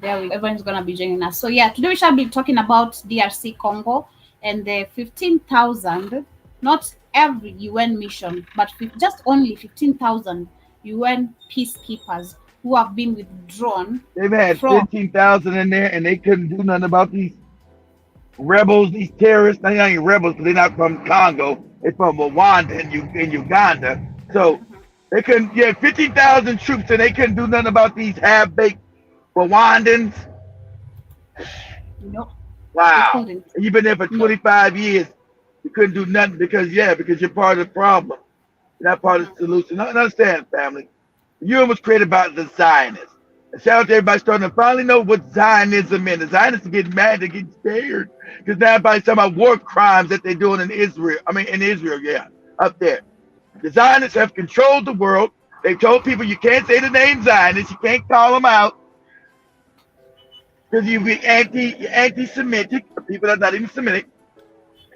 Everyone's gonna be joining us. So yeah, today we shall be talking about DRC Congo and the 15,000, not every UN mission, but just only 15,000 UN peacekeepers who have been withdrawn. They've had from 15,000 in there, and they couldn't do nothing about these rebels, these terrorists. They ain't rebels, they're not from Congo. They're from Rwanda and Uganda. So they couldn't. Yeah, 15,000 troops, and they couldn't do nothing about these half-baked Rwandans. No, they Wow. couldn't. And you've been there for No. 25 years. You couldn't do nothing because you're part of the problem. You're not part of the solution. Understand, family. The UN was created by the Zionists. And shout out to everybody starting to finally know what Zionism is. The Zionists are getting mad, they're getting scared. Because now everybody's talking about war crimes that they're doing in Israel. In Israel, yeah, up there. The Zionists have controlled the world. They've told people you can't say the name Zionist, you can't call them out. Because you'll be anti-Semitic, the people that are not even Semitic.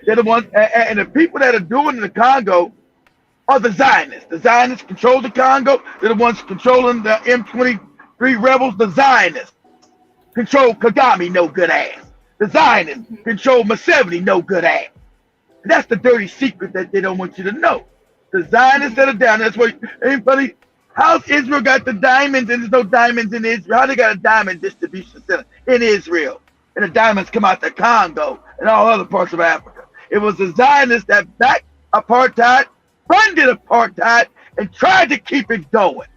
They're the ones, and the people that are doing the Congo are the Zionists. The Zionists control the Congo. They're the ones controlling the M23 rebels. The Zionists control Kagame, no good ass. The Zionists control Museveni, no good ass. That's the dirty secret that they don't want you to know. The Zionists that are down, that's why, anybody, how's Israel got the diamonds and there's no diamonds in Israel? How they got a diamond distribution center in Israel? And the diamonds come out the Congo and all other parts of Africa. It was the Zionists that backed apartheid, funded apartheid, and tried to keep it going.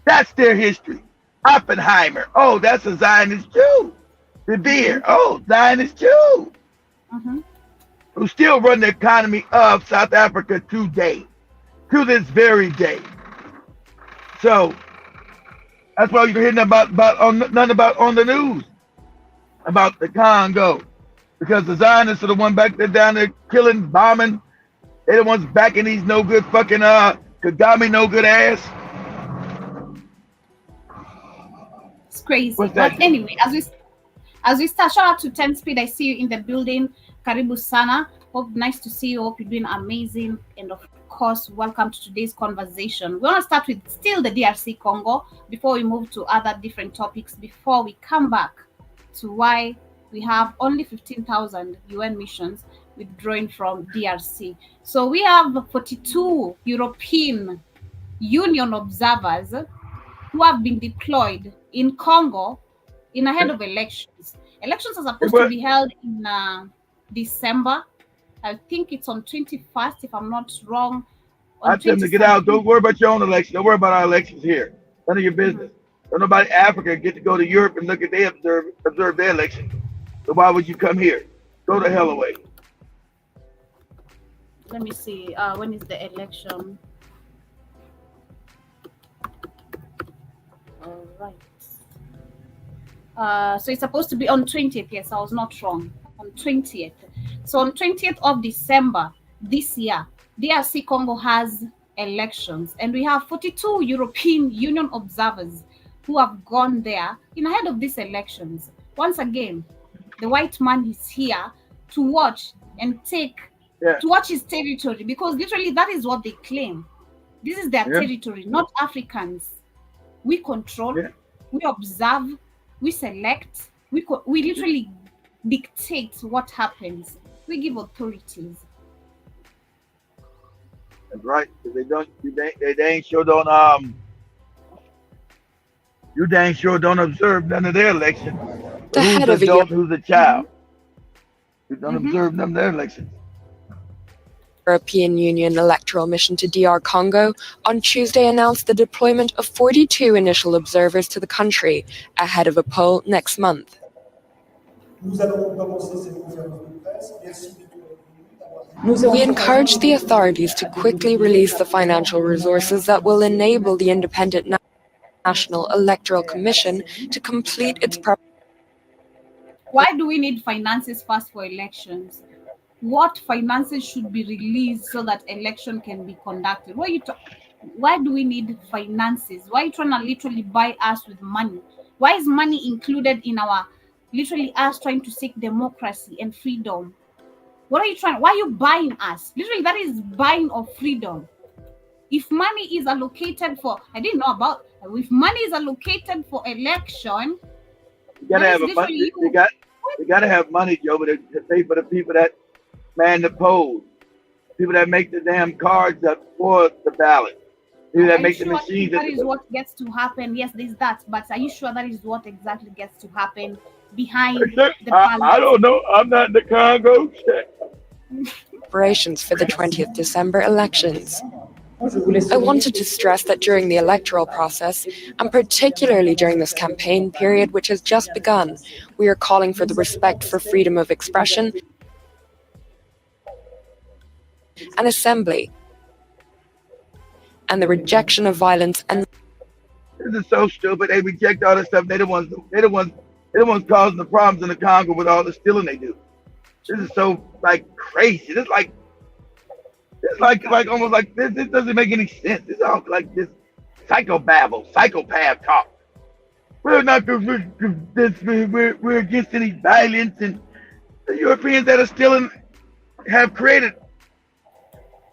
That's their history. Oppenheimer, oh, that's a Zionist Jew. De Beer, oh, Zionist Jew. Who still run the economy of South Africa today, to this very day. So that's why you hear nothing about on the news about the Congo, because the Zionists are the one back there down there killing, bombing. They're the ones backing these no good fucking Kagame no good ass. It's crazy. But anyway, as we start, shout out to 10 Speed. I see you in the building. Karibu sana. Hope nice to see you. Hope you're doing amazing. And of course, welcome to today's conversation. We want to start with still the DRC Congo before we move to other different topics, before we come back to why we have only 15,000 UN missions withdrawing from DRC. So we have 42 European Union observers who have been deployed in Congo in ahead of elections. Elections are supposed to be held in December. I think it's on 21st, if I'm not wrong. I tell them to get out. Don't worry about your own election. Don't worry about our elections here. None of your business. Don't nobody in Africa get to go to Europe and look at they observe their election. So why would you come here? Go the hell away. Let me see. When is the election? All right. So it's supposed to be on 20th. Yes, I was not wrong. On 20th. So on 20th of December this year, DRC Congo has elections, and we have 42 European Union observers who have gone there in ahead of these elections. Once again, the white man is here to watch and to watch his territory, because literally that is what they claim. This is their territory, not Africans. We control, we observe, we select, we literally dictate what happens. We give authorities. That's right. They ain't sure don't you dang sure don't observe none of their election. Who's the adult, who's a child? You don't observe none of their elections. European Union electoral mission to DR Congo on Tuesday announced the deployment of 42 initial observers to the country ahead of a poll next month. We encourage the authorities to quickly release the financial resources that will enable the Independent National Electoral Commission to complete its Why do we need finances first for elections? What finances should be released so that election can be conducted? Why do we need finances? Why are you trying to literally buy us with money? Why is money included in our literally us trying to seek democracy and freedom? What are you trying? Why are you buying us? Literally, that is buying of freedom. If money is allocated for, I didn't know about, if money is allocated for election, You gotta That have is a literally money. you. They gotta have money, Joe, to pay for the people that man the polls, people that make the damn cards up for the ballot, people And that are you make the sure machines. that is what gets to happen? Yes, there's that, but are you sure that is what exactly gets to happen behind the I ballot? don't know. I'm not in the Congo. Preparations for the 20th December elections. I wanted to stress that during the electoral process, and particularly during this campaign period which has just begun, we are calling for the respect for freedom of expression and assembly, and the rejection of violence and This is so stupid. They reject all this stuff. They the ones. They the ones causing the problems in the Congo with all the stealing they do. This is so like crazy. It's like almost like this. This doesn't make any sense. It's all like this psychobabble, psychopath talk. We're not we're against any violence, and the Europeans that are stealing have created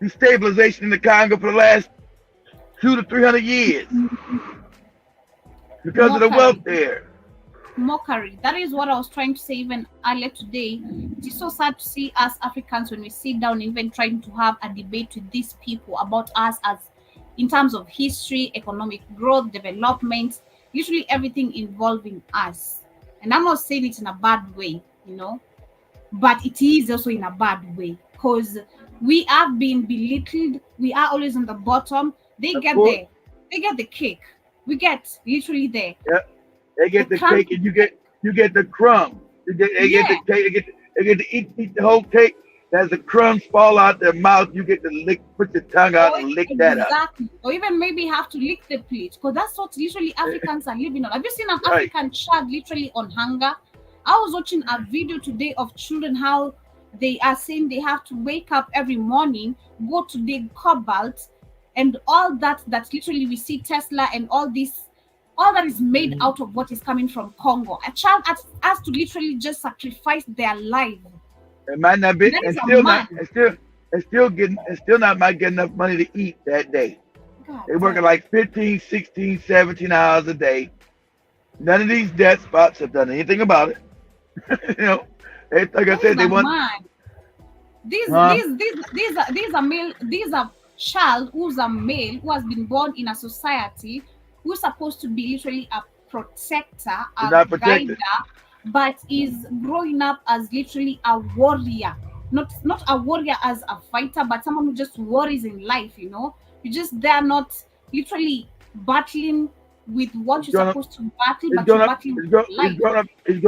destabilization in the Congo for the last 200 to 300 years because of the wealth Mockery. there. Mockery. That is what I was trying to say even earlier today. It is so sad to see us Africans when we sit down even trying to have a debate with these people about us as in terms of history, economic growth, development, usually everything involving us. And I'm not saying it in a bad way, but it is also in a bad way because we have been belittled. We are always on the bottom. They Of get course, they get the cake. We get literally there. yeah, they The get the crumb, cake and you get the crumb. They get the yeah, cake. They get to eat the whole cake. As the crumbs fall out their mouth, you get to lick, put your tongue out or and lick that up. exactly, or even maybe have to lick the plate because that's what literally Africans are living on. Have you seen an Right. African child literally on hunger? I was watching a video today of children how they are saying they have to wake up every morning, go to dig cobalt, and all that literally we see Tesla and all this, all that is made out of what is coming from Congo. A child has to literally just sacrifice their life. It might not be, That is and a still not, man. and still not might get enough money to eat that day. God They working damn. like 15, 16, 17 hours a day. None of these death spots have done anything about it. Like I That is said, they a want, man. These huh? these these these are male. These are child who's a male who has been born in a society who's supposed to be literally a protector, They're a not guider, protected. but is growing up as literally a warrior. Not a warrior as a fighter, but someone who just worries in life. You just they're not literally battling with what It's you're gonna, supposed to battle, it's but you're gonna, battling it's with gonna, life. it's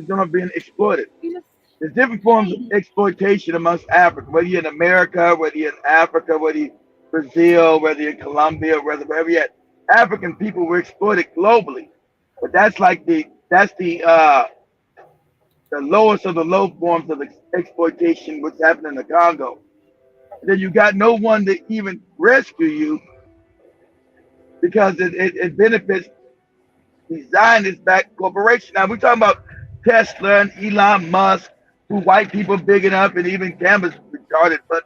gonna be exploited. You just There's different forms of hey, exploitation amongst Africa, whether you're in America, whether you're in Africa, whether you're Brazil, whether you're in Colombia, wherever you're at. African people were exploited globally. But that's the lowest of the low forms of exploitation, what's happening in the Congo. And then you got no one to even rescue you because it benefits the Zionist backed corporation. Now we're talking about Tesla and Elon Musk, who white people big enough, and even Campbell's retarded, but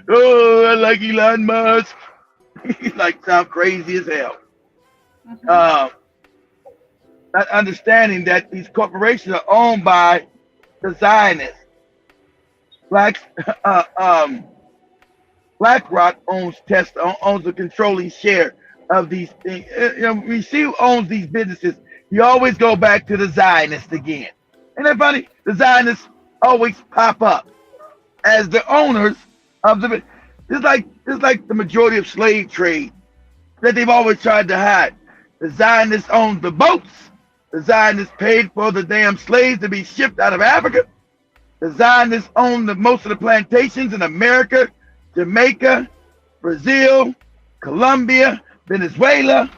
oh, I like Elon Musk. He like sound crazy as hell. mhm. Uh, Not understanding that these corporations are owned by the Zionists. Black um, BlackRock owns Tesla, owns a controlling share of these things. We see who owns these businesses. You always go back to the Zionists again. Isn't that funny? The Zionists always pop up as the owners of the. It's like the majority of slave trade that they've always tried to hide. The Zionists owned the boats. The Zionists paid for the damn slaves to be shipped out of Africa. The Zionists own most of the plantations in America, Jamaica, Brazil, Colombia, Venezuela.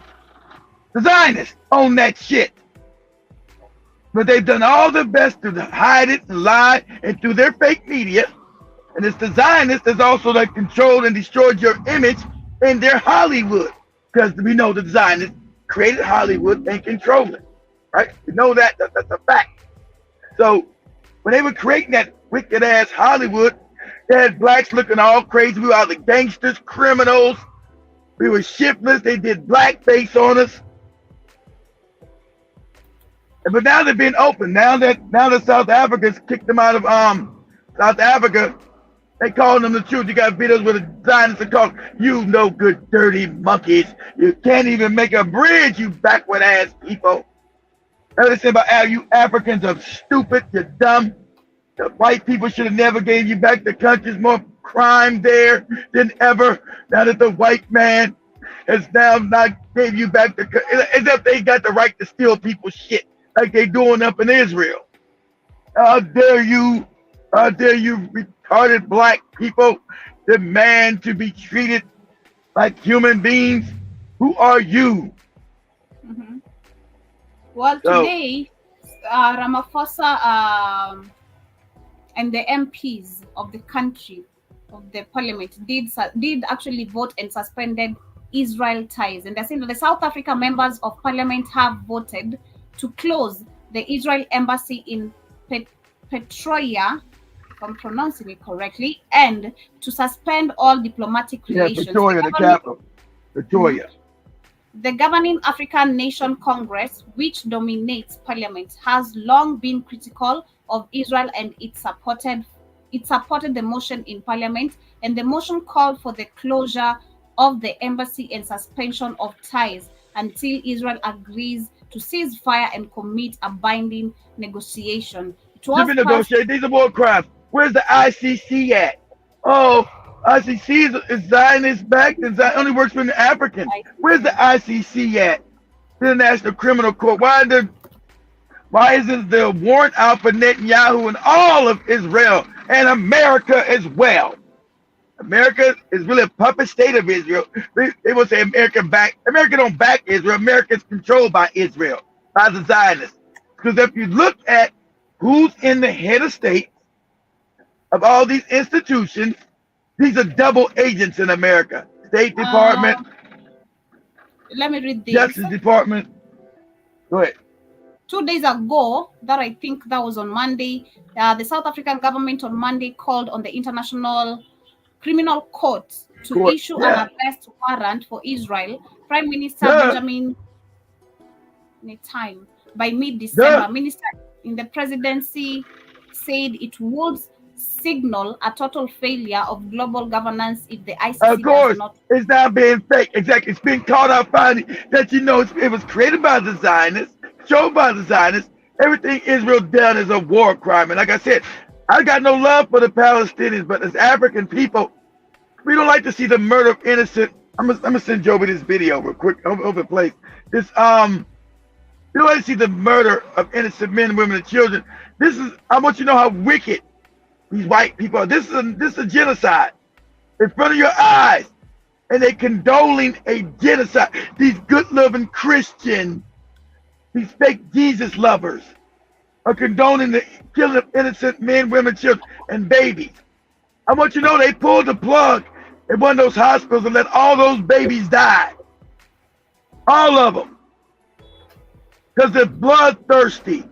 The Zionists own that shit. But they've done all their best to hide it and lie and through their fake media. And it's the Zionists that's also that controlled and destroyed your image in their Hollywood. Because we know the Zionists created Hollywood and control it. Right? We know that's a fact. So when they were creating that wicked ass Hollywood, they had blacks looking all crazy. We were either gangsters, criminals. We were shiftless. They did blackface on us. But now they're being open. Now that South Africa's kicked them out of South Africa, they calling them the truth. You got videos with the Zionists that call you no good dirty monkeys. You can't even make a bridge, you backward ass people. That's what they say about you Africans are stupid, you're dumb. The white people should have never gave you back the country. There's more crime there than ever. Now that the white man has now not gave you back the country, as if they got the right to steal people's shit like they doing up in Israel. How dare you retarded black people demand to be treated like human beings? Who are you? Mm-hmm. Well, today, Ramaphosa and the MPs of the country, of the parliament, did actually vote and suspended Israel ties. And they're saying that the South Africa members of parliament have voted to close the Israel embassy in Pretoria, if I'm pronouncing it correctly, and to suspend all diplomatic relations. Pretoria, the capital. Pretoria. The governing African Nation Congress, which dominates parliament, has long been critical of Israel, and it supported the motion in parliament, and the motion called for the closure of the embassy and suspension of ties until Israel agrees to cease fire and commit a binding negotiation. These are war crimes. Where's the ICC at? Oh, ICC is Zionist backed and only works for the Africans. Where's the ICC at? The International Criminal Court. Why isn't the warrant out for Netanyahu and all of Israel and America as well? America is really a puppet state of Israel. They will say America don't back Israel. America is controlled by Israel, by the Zionists. Because if you look at who's in the head of state of all these institutions, these are double agents in America. State Department. Let me read this. Justice Department. Go ahead. 2 days ago, that I think that was on Monday, the South African government on Monday called on the International Criminal Court to issue an arrest warrant for Israel. Prime Minister Benjamin Netanyahu by mid-December. Minister in the presidency said it would signal a total failure of global governance if the ICC of course, does not. It's not being fake. Exactly. It's being called out finally that it was created by the Zionists, shown by the Zionists. Everything Israel done is a war crime. And like I said, I got no love for the Palestinians, but as African people, we don't like to see the murder of innocent. I'm gonna send Joby this video real quick over the place. We don't like to see the murder of innocent men, women, and children. I want you to know how wicked these white people are. This is a genocide in front of your eyes, and they condoning a genocide. These good-loving Christians, these fake Jesus lovers, are condoning the killing of innocent men, women, children, and babies. I want you to know they pulled the plug in one of those hospitals and let all those babies die. All of them. Because they're bloodthirsty,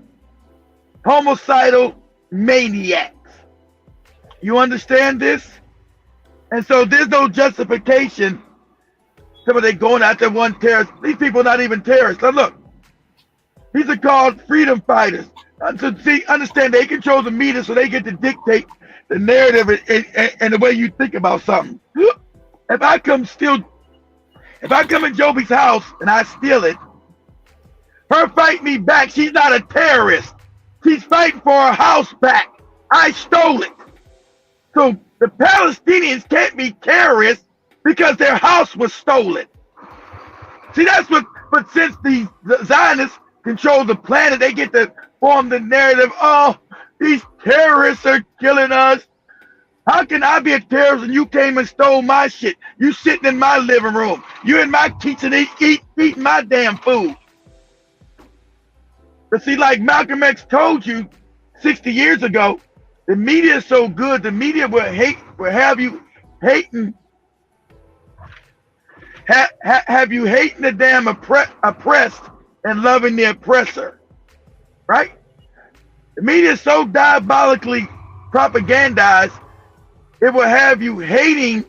homicidal maniacs. You understand this? And so there's no justification. Somebody going after one terrorist. These people are not even terrorists. Now look, these are called freedom fighters. So see, understand they control the media, so they get to dictate the narrative and the way you think about something. If I come in Joby's house and I steal it, her fight me back. She's not a terrorist. She's fighting for her house back. I stole it. So the Palestinians can't be terrorists because their house was stolen. See, that's what, but since the Zionists control the planet, they get to form the narrative, oh, these terrorists are killing us. How can I be a terrorist and you came and stole my shit? You sitting in my living room. You in my kitchen eating my damn food. But see, like Malcolm X told you 60 years ago, the media is so good, the media will have you hating, have you hating the damn oppressed and loving the oppressor, right? The media is so diabolically propagandized, it will have you hating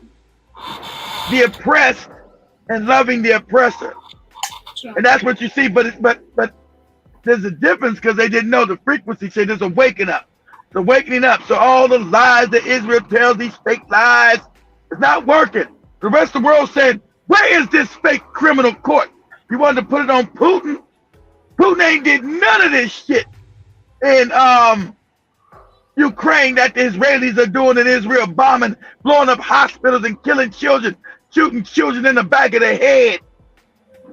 the oppressed and loving the oppressor. Sure. And that's what you see, but there's a difference because they didn't know the frequency. Say there's a waking up. The awakening up. So all the lies that Israel tells, these fake lies, it's not working. The rest of the world said, where is this fake criminal court? You wanted to put it on Putin. Putin ain't did none of this shit in Ukraine that the Israelis are doing in Israel, bombing, blowing up hospitals and killing children, shooting children in the back of the head,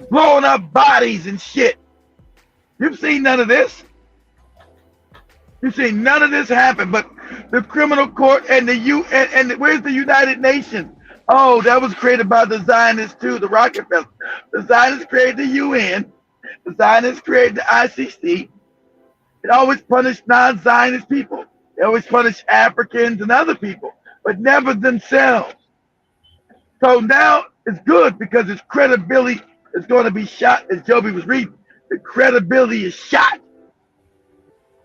blowing up bodies and shit. You've seen none of this. You've seen none of this happen, but the criminal court and the UN, and where's the United Nations? Oh, that was created by the Zionists too, the Rockefeller. The Zionists created the UN. The Zionists created the ICC. It always punished non-Zionist people. They always punish Africans and other people, but never themselves. So now it's good because its credibility is going to be shot, as Joby was reading. The credibility is shot.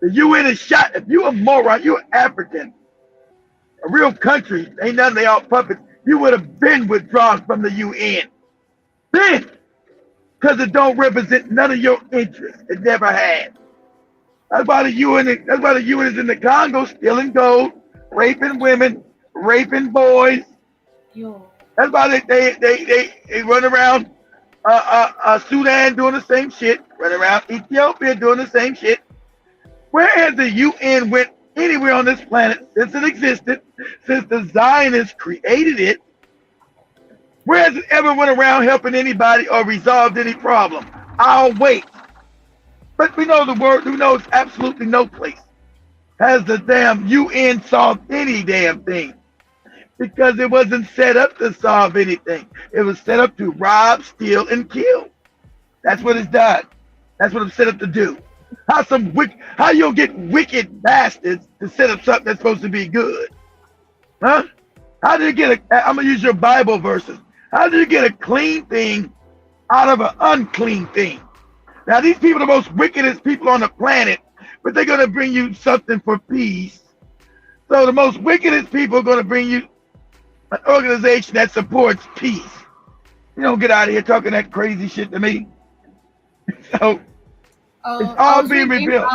The UN is shot. If you're a moron, you're African, a real country, ain't none of they all puppets, you would have been withdrawn from the UN. Then, because it don't represent none of your interests. It never has. That's why the UN is in the Congo stealing gold, raping women, raping boys. Yo. That's why they run around Sudan doing the same shit, run around Ethiopia doing the same shit. Where has the UN went anywhere on this planet since it existed, since the Zionists created it? Where has it ever went around helping anybody or resolved any problem? I'll wait. But we know we know it's absolutely no place has the damn UN solved any damn thing, because it wasn't set up to solve anything. It was set up to rob, steal, and kill. That's what it's done. That's what it's set up to do. How you'll get wicked bastards to set up something that's supposed to be good? Huh? How do you get I'm gonna use your Bible verses. How do you get a clean thing out of an unclean thing? Now these people are the most wickedest people on the planet, but they're gonna bring you something for peace. So the most wickedest people are gonna bring you an organization that supports peace. You don't get out of here talking that crazy shit to me. So it's all being rebuilt.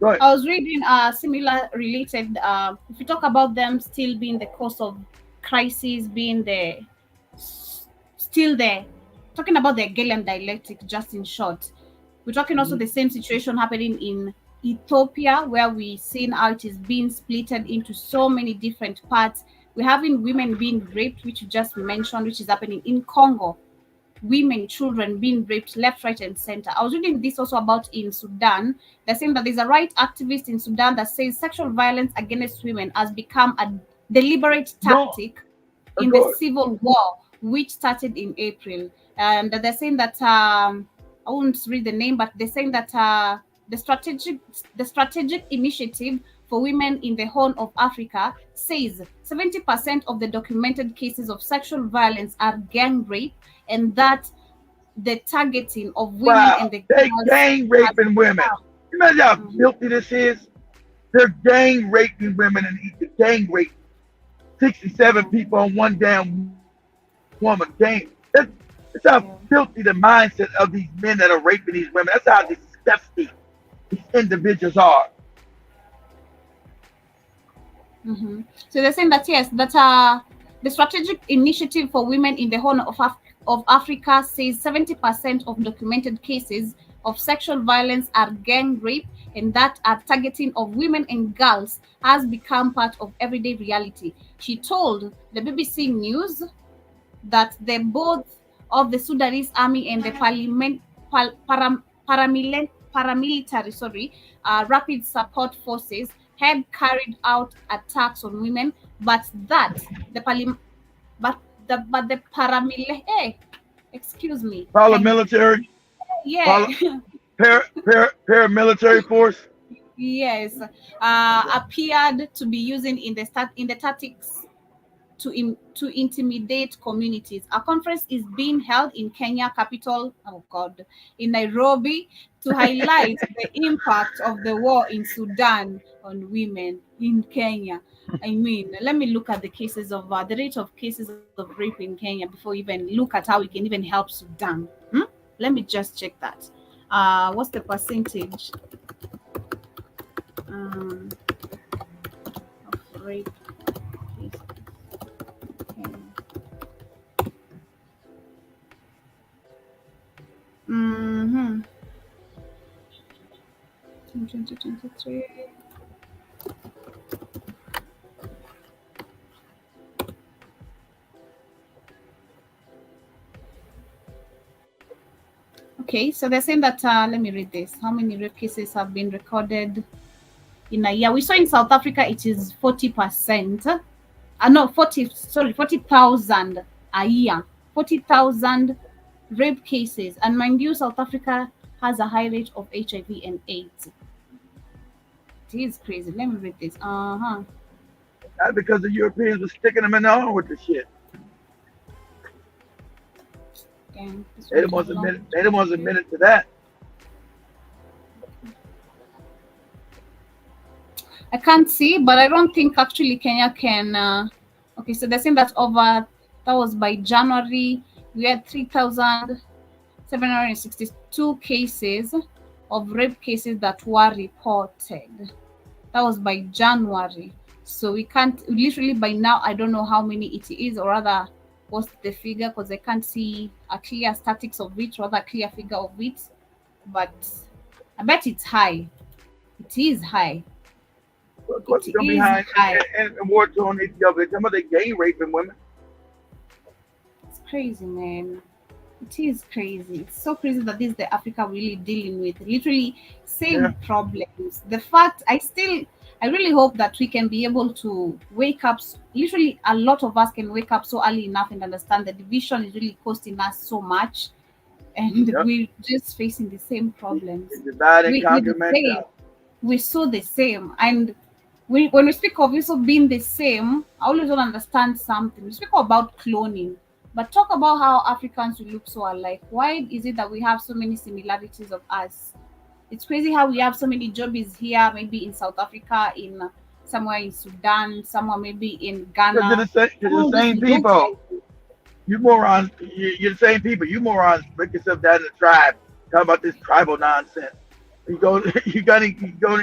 I was reading similar related. If you talk about them still being the cause of crisis, being still there, talking about the Hegelian dialectic, just in short, we're talking also the same situation happening in Ethiopia, where we've seen how it is being splitted into so many different parts. We're having women being raped, which you just mentioned, which is happening in Congo. Women, children being raped left, right, and center. I was reading this also about in Sudan. They're saying that there's a right activist in Sudan that says sexual violence against women has become a deliberate tactic in the civil war, which started in April. And they're saying that I won't read the name, but they're saying that the strategic initiative for women in the Horn of Africa says 70% of the documented cases of sexual violence are gang rape, and that the targeting of women and the they gang raping women. You imagine how filthy this is? They're gang raping women and gang rape 67 people on one damn woman. Gang. That's how filthy the mindset of these men that are raping these women. That's how disgusting these individuals are. So they're saying that yes, that the strategic initiative for women in the Horn of Africa says 70% of documented cases of sexual violence are gang rape, and that targeting of women and girls has become part of everyday reality. She told the BBC News that the both of the Sudanese army and the paramilitary rapid support forces had carried out attacks on women, but the paramilitary, excuse me, paramilitary, paramilitary force, yes, appeared to be using in the tactics to intimidate communities. A conference is being held in Kenya capital, in Nairobi, to highlight the impact of the war in Sudan on women in Kenya. I mean, let me look at the cases of the rate of cases of rape in Kenya before we even look at how we can even help Sudan. Let me just check that. What's the percentage of rape cases? Okay. Mm-hmm. 2023. Okay, so they're saying that, let me read this. How many rape cases have been recorded in a year? We saw in South Africa it is 40%. No, 40,000 a year. 40,000 rape cases. And mind you, South Africa has a high rate of HIV and AIDS. It is crazy. Let me read this. Not because the Europeans were sticking them in the arm with the shit. Okay, They the ones admitted to that. I can't see, but I don't think actually Kenya can. Okay, so they're saying that that was by January, we had 3,762 cases of rape cases that were reported. That was by January. So we can't, literally by now, I don't know how many it is, or rather, what's the figure, because I can't see a clear statistics of it, rather clear figure of it. But I bet it's high. It is high. What's going behind and war-torn Ethiopia? Some of they gang raping women. It's crazy, man. It is crazy. It's so crazy that this is the Africa really dealing with. Literally same problems. The fact I really hope that we can be able to wake up. Literally, a lot of us can wake up so early enough and understand the division is really costing us so much, and we're just facing the same problems. We saw the same, and when we speak of also being the same, I always don't understand something. We speak about cloning, but talk about how Africans will look so alike. Why is it that we have so many similarities of us? It's crazy how we have so many jobs here, maybe in South Africa, in somewhere in Sudan, somewhere maybe in Ghana. You're the same people. You morons, you're the same people. You morons break yourself down in the tribe. Talk about this tribal nonsense. You go to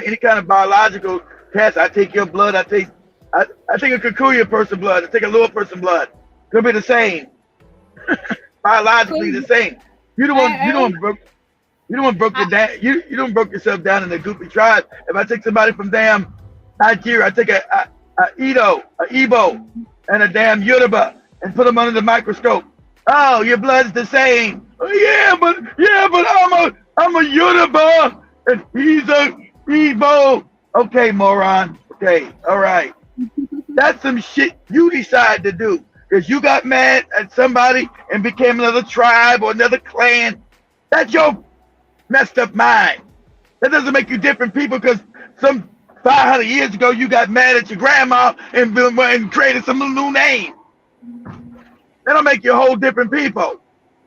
any kind of biological test. I take your blood. I take a Kikuyu person blood. I take a Lua person blood. Could be the same. Biologically the same. You don't broke yourself down in a goofy tribe. If I take somebody from damn Nigeria, I take a Igbo, and a damn Yoruba and put them under the microscope. Oh, your blood's the same. Oh, yeah, but I'm a Yoruba and he's a Igbo. Okay, moron. Okay, all right. That's some shit you decide to do because you got mad at somebody and became another tribe or another clan. That's your messed up mind. That doesn't make you different people because some 500 years ago you got mad at your grandma and created some new name. That'll make you a whole different people.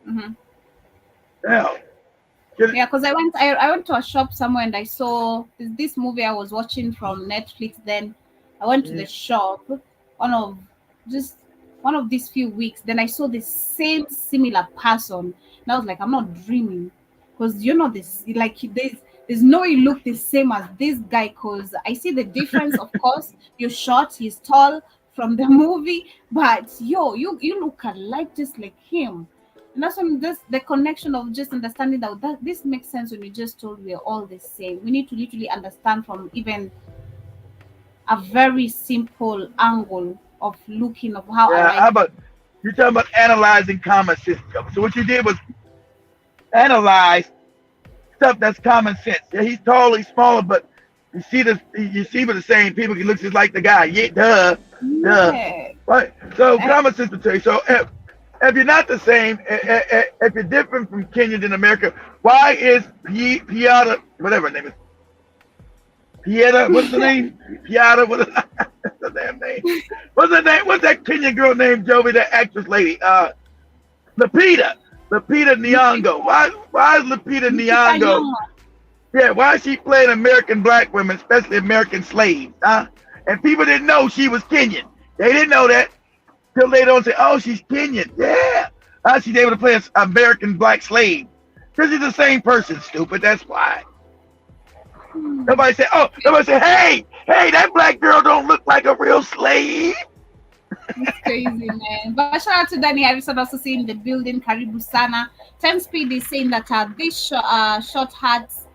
Mm-hmm. Yeah. Yeah, because I went to a shop somewhere and I saw this movie I was watching from Netflix. Then I went to the shop, one of these few weeks. Then I saw the same similar person, and I was like, I'm not dreaming, because this like there's no way you look the same as this guy. Because I see the difference. Of course, you're short, he's tall from the movie, but you look alike, just like him. And that's when the connection of just understanding that this makes sense when you just told we're all the same. We need to literally understand from even a very simple angle of looking of how. How about you're talking about analyzing common sense? So what you did was analyze stuff that's common sense. Yeah, he's tall, he's smaller, but you see with the same people. He looks just like the guy. Yeah, duh. Right. So common sense will tell you. So if you're not the same, if you're different from Kenyans in America, why is Piata, whatever her name is, Pieta, what's the name? Piata, what's the damn name? What's the name? What's that Kenyan girl named Jovi, that actress lady? Lupita Nyong'o. Why is Lupita Nyong'o? Yeah, why is she playing American black women, especially American slaves? And people didn't know she was Kenyan. They didn't know that. Till they don't say, oh, she's Kenyan. Yeah. She's able to play an American black slave. Because he's the same person, stupid. That's why. Hmm. Nobody say, hey, that black girl don't look like a real slave. It's crazy, man. But shout out to Danny Harrison also saying the building, Karibu Sana. 10 Speed is saying that this short hats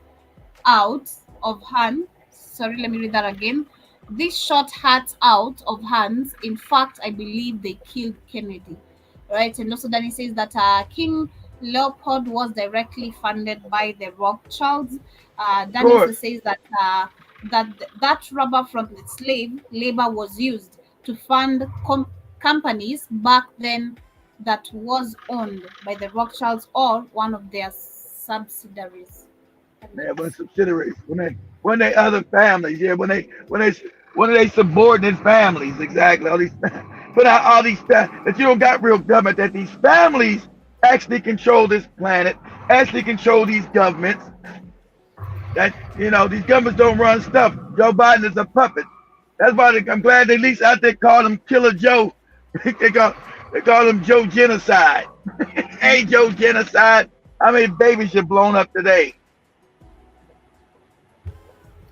out of hand. Sorry, let me read that again. This short hats out of hands. In fact, I believe they killed Kennedy. Right? And also Danny says that King Leopold was directly funded by the Rothschilds. Danny also says that that rubber from the slave labor was used to fund companies back then that was owned by the Rothschilds or one of their subsidiaries. Yeah, when subsidiaries, when they other families, yeah, when they subordinate families, exactly. All these, but all these that you don't got real government. That these families actually control this planet, actually control these governments. That these governments don't run stuff. Joe Biden is a puppet. That's why I'm glad they at least out there call him Killer Joe. they call him Joe Genocide. Hey, Joe Genocide. How many babies you blown up today?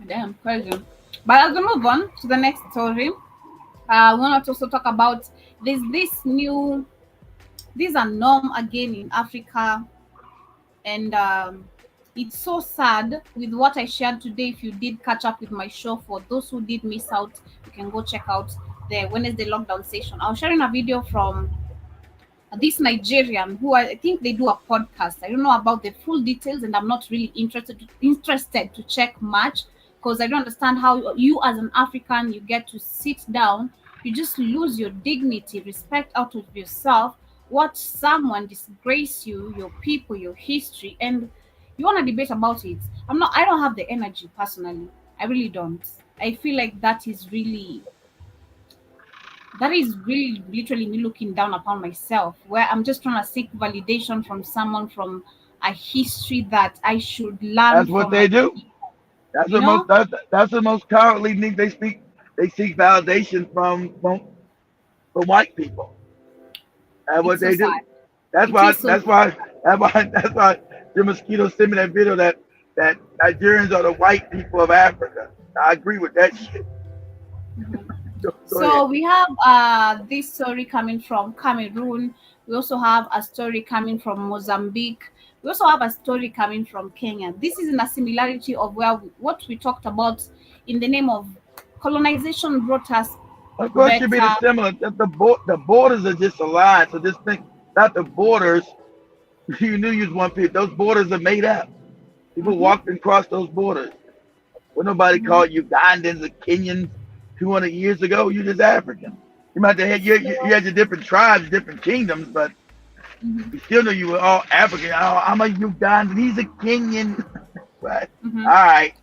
Damn, crazy. But as we move on to the next story, I want to also talk about this a norm again in Africa, and it's so sad with what I shared today. If you did catch up with my show, for those who did miss out, you can go check out the Wednesday lockdown session. I was sharing a video from this Nigerian who I think they do a podcast. I don't know about the full details, and I'm not really interested to check much because I don't understand how you as an African you get to sit down, you just lose your dignity, respect out of yourself, watch someone disgrace you, your people, your history, and you want to debate about it. I don't have the energy personally. I really don't. I feel like that is really literally me looking down upon myself, where I'm just trying to seek validation from someone from a history that I should learn That's what from. they do. That's the most cowardly thing they speak. They seek validation from white people. That's what they do. That's why the mosquito sent me that video that Nigerians are the white people of Africa. I agree with that shit. So we have this story coming from Cameroon. We also have a story coming from Mozambique. We also have a story coming from Kenya. This is in a similarity of what we talked about in the name of colonization brought us. Of course, should be the similar. The borders are just a lie. So just think, not the borders. You knew you was one people. Those borders are made up. People walked across those borders. When nobody called Ugandans or Kenyans 200 years ago, you just African. You might have you had your different tribes, different kingdoms, but you still know you were all African. Oh, I'm a Ugandan. He's a Kenyan. Right. All right.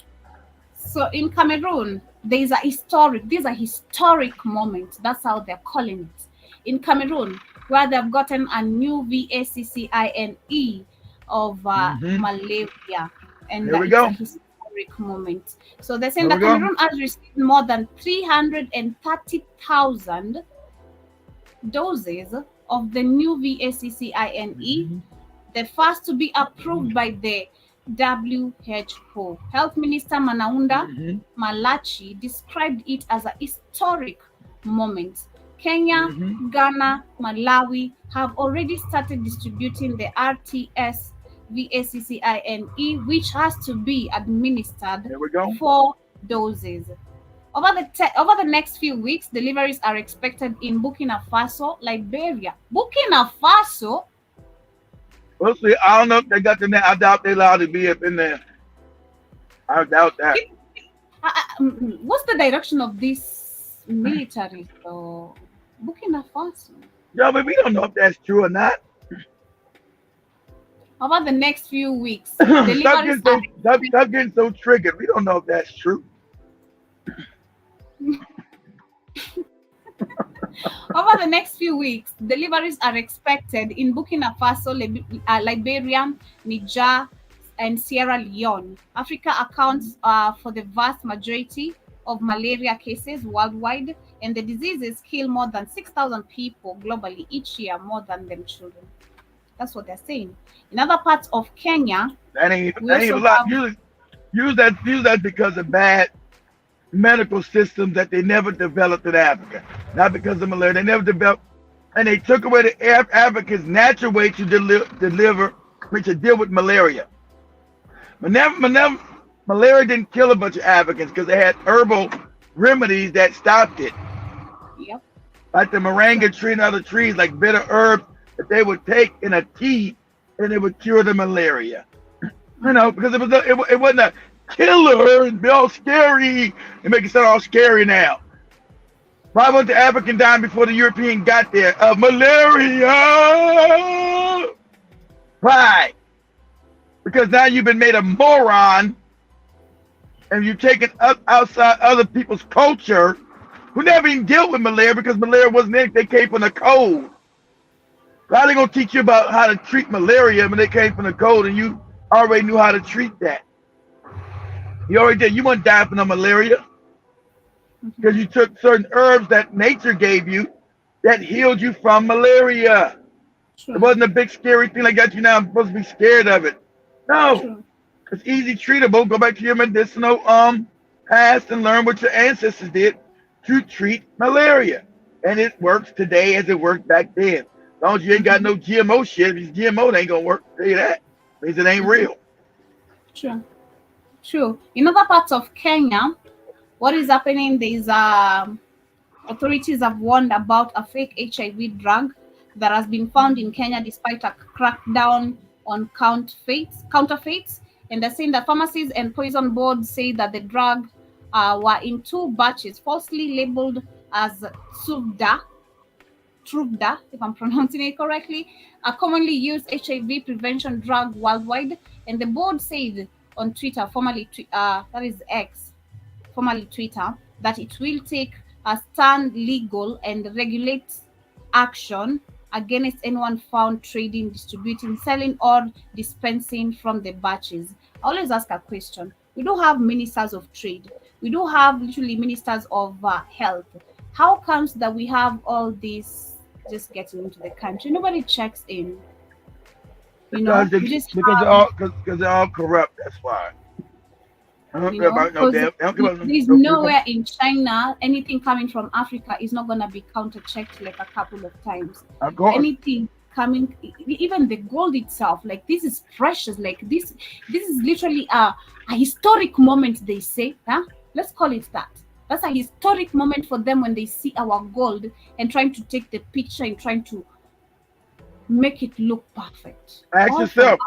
So in Cameroon, these are historic moment. That's how they're calling it. In Cameroon, where they've gotten a new VACCINE of malaria. And there we go. A historic moment. So they're saying that Cameroon has received more than 330,000 doses of the new VACCINE, the first to be approved by the WHO. Health Minister Manaunda Malachi described it as a historic moment. Kenya, Ghana, Malawi have already started distributing the RTS VACCINE, which has to be administered 4 doses. Over the next few weeks, deliveries are expected in Burkina Faso, Liberia. Burkina Faso? We'll see. I don't know if they got them there. I doubt they're allowed to be up in there. I doubt that. What's the direction of this military? So, Burkina Faso? Yeah, but we don't know if that's true or not. Over the next few weeks, stop getting so triggered. We don't know if that's true. Over the next few weeks, deliveries are expected in Burkina Faso, Liberia, Niger, and Sierra Leone. Africa accounts for the vast majority of malaria cases worldwide, and the diseases kill more than 6,000 people globally each year, more than them children. That's what they're saying. In other parts of Kenya, we that ain't also a lot. have. Use that because of bad medical systems that they never developed in Africa. Not because of malaria. They never developed, and they took away the Africa's natural way to deliver, which to deal with malaria. Malaria didn't kill a bunch of Africans because they had herbal remedies that stopped it, Yep. like the moringa tree and other trees, like bitter herbs that they would take in a tea, and it would cure the malaria. Because it wasn't a killer and be all scary and make it sound all scary now. Why was the African dying before the European got there? Of malaria. Why? Because now you've been made a moron and you've taken up outside other people's culture who never even dealt with malaria because malaria wasn't it. They came from the cold. How are they going to teach you about how to treat malaria when they came from the cold and you already knew how to treat that? You already did. You wouldn't die from the malaria because you took certain herbs that nature gave you that healed you from malaria. It wasn't a big scary thing like that. You now I'm supposed to be scared of it. No, it's easy treatable. Go back to your medicinal past and learn what your ancestors did to treat malaria, and it works today as it worked back then. As long as you ain't got no GMO shit, if it's GMO, it ain't gonna work. I'll tell you that. It means it ain't real. True. In other parts of Kenya, what is happening? There's authorities have warned about a fake HIV drug that has been found in Kenya despite a crackdown on counterfeits. And they're saying that pharmacies and poison boards say that the drug were in 2 batches, falsely labeled as Truvda, if I'm pronouncing it correctly, a commonly used HIV prevention drug worldwide. And the board said on Twitter, formerly that is X, formerly Twitter, that it will take a stand legal and regulate action against anyone found trading, distributing, selling, or dispensing from the batches. I always ask a question. We do have ministers of trade. We do have literally ministers of health. How comes that we have all these just getting into the country? Nobody checks in. Because they're all corrupt. That's why. I don't care about no damn. There's nowhere in China anything coming from Africa is not gonna be counter checked like a couple of times. Of course. Anything coming, even the gold itself, like this is precious. Like this is literally a historic moment. They say, huh? Let's call it that. That's a historic moment for them when they see our gold and trying to take the picture and trying to make it look perfect. Ask yourself.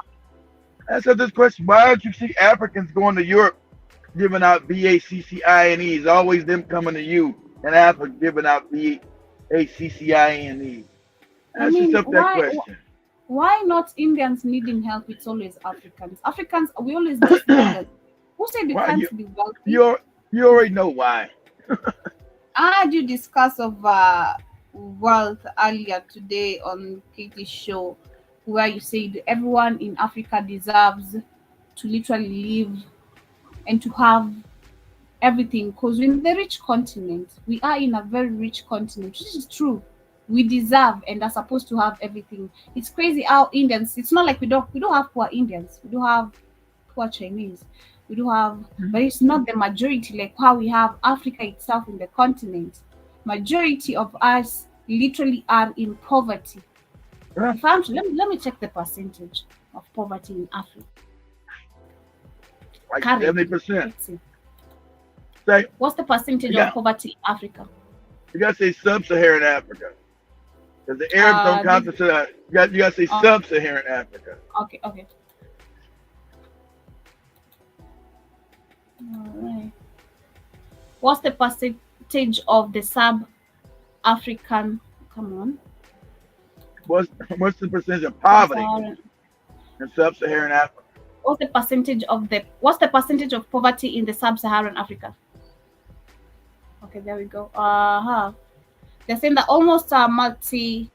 Answer this question. Why don't you see Africans going to Europe giving out VACCINEs? Always them coming to you, and Africa giving out VACCINEs. Ask yourself that question. Why not Indians needing help? It's always Africans. Africans, we always need Indians. Who said you can't be wealthy? You already know why. I had you discuss of wealth earlier today on Katie's show, where you said everyone in Africa deserves to literally live and to have everything, because we're in the rich continent. We are in a very rich continent. This is true. We deserve and are supposed to have everything. It's crazy how Indians, it's not like we don't have poor Indians. We do have poor Chinese. We do have, but it's not the majority like how we have Africa itself in the continent. Majority of us literally are in poverty. Yeah. If I'm, let me check the percentage of poverty in Africa. Like Currently, 70%. let's see. Say, What's the percentage of poverty in Africa? you gotta say sub-Saharan Africa, because the Arabs don't count to that. You gotta say sub-Saharan Africa. Okay. All right. What's the percentage of the sub-African? Come on. What's the percentage of poverty in sub-Saharan Africa? What's the percentage of poverty in the sub-Saharan Africa? Okay, there we go. They're saying that almost multi.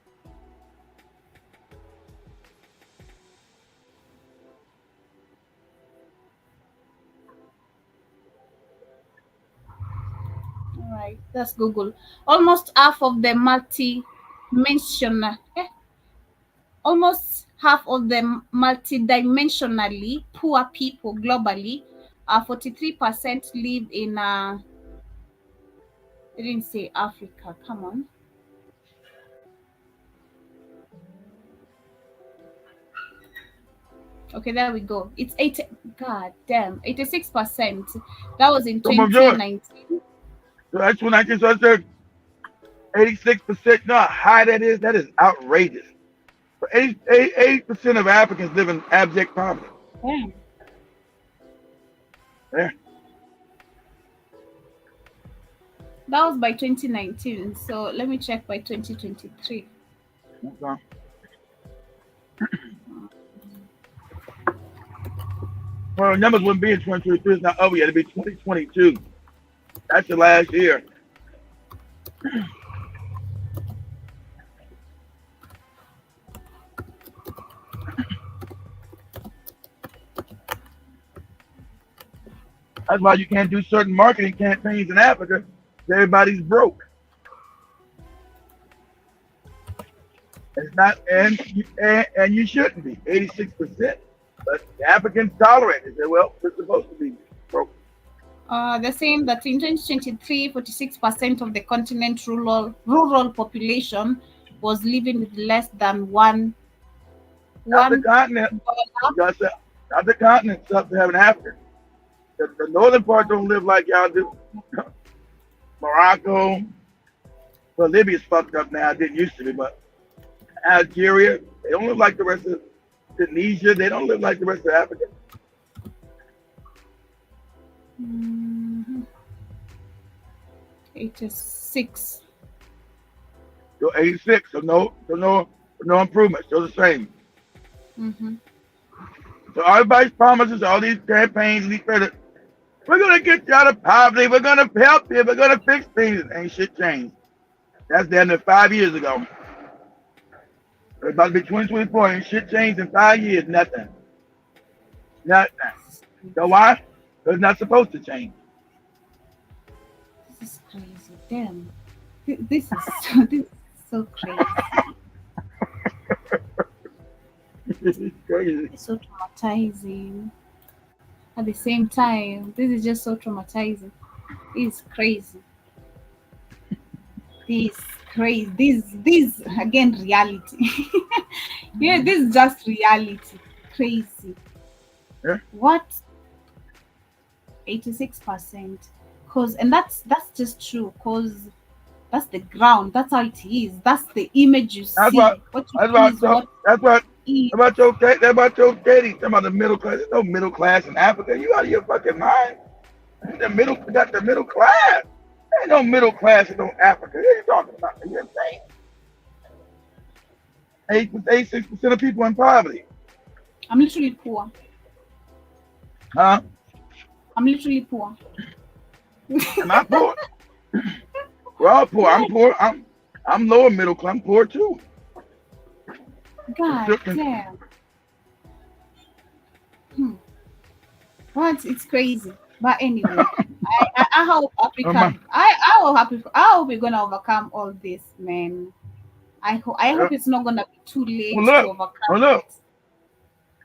All right, that's Google. Almost half of the almost half of the multidimensionally poor people globally, 43% live in they didn't say Africa, come on. Okay, there we go. It's 80, god damn, 86%. That was in So I'm doing. 2019. So that's when I just said 86%. Know how high that is? That is outrageous. But 80% of Africans live in abject poverty. Damn. Yeah. That was by 2019. So let me check by 2023. Okay. Well, the numbers wouldn't be in 2023. It's not over yet. It'll be 2022. That's the last year. That's why you can't do certain marketing campaigns in Africa. Everybody's broke. It's not, and you shouldn't be. 86%. But the Africans tolerate it. They say, well, we're supposed to be broke. They're saying that in 2023, 46% of the continent's rural population was living with less than one. Not the continent. Not the continent, sub-Saharan Africa. The northern part don't live like y'all do. Morocco. Well, Libya's fucked up now. It didn't used to be, but Algeria, they don't live like the rest of Tunisia. They don't live like the rest of Africa. 86. So 86. So no improvement. Still the same. So everybody's promises, all these campaigns, these credit. We're gonna get you out of poverty. We're gonna help you. We're gonna fix things. Ain't shit changed. That's down to 5 years ago. It's about to be 2024. Ain't shit changed in 5 years. Nothing. Nothing. So why? Because it's not supposed to change. This is crazy. Damn. This is so crazy. It's crazy. It's so traumatizing. At the same time, this is just so traumatizing. It's crazy. This crazy. This again reality. Yeah, this is just reality. Crazy. Yeah. What? 86%. And that's just true. Cause that's the ground. That's how it is. That's the image you see. That's about your daddy. Talking about the middle class. There's no middle class in Africa. You out of your fucking mind. You got the middle class. There ain't no middle class in no Africa. What are you talking about? Are you insane? 86% of people in poverty. I'm literally poor. Huh? I'm literally poor. Am I poor? We're all poor. I'm poor. I'm lower middle class. I'm poor too. God damn. What? It's crazy. But anyway, I hope Africa. I hope we're gonna overcome all this, man. I hope it's not gonna be too late to overcome it.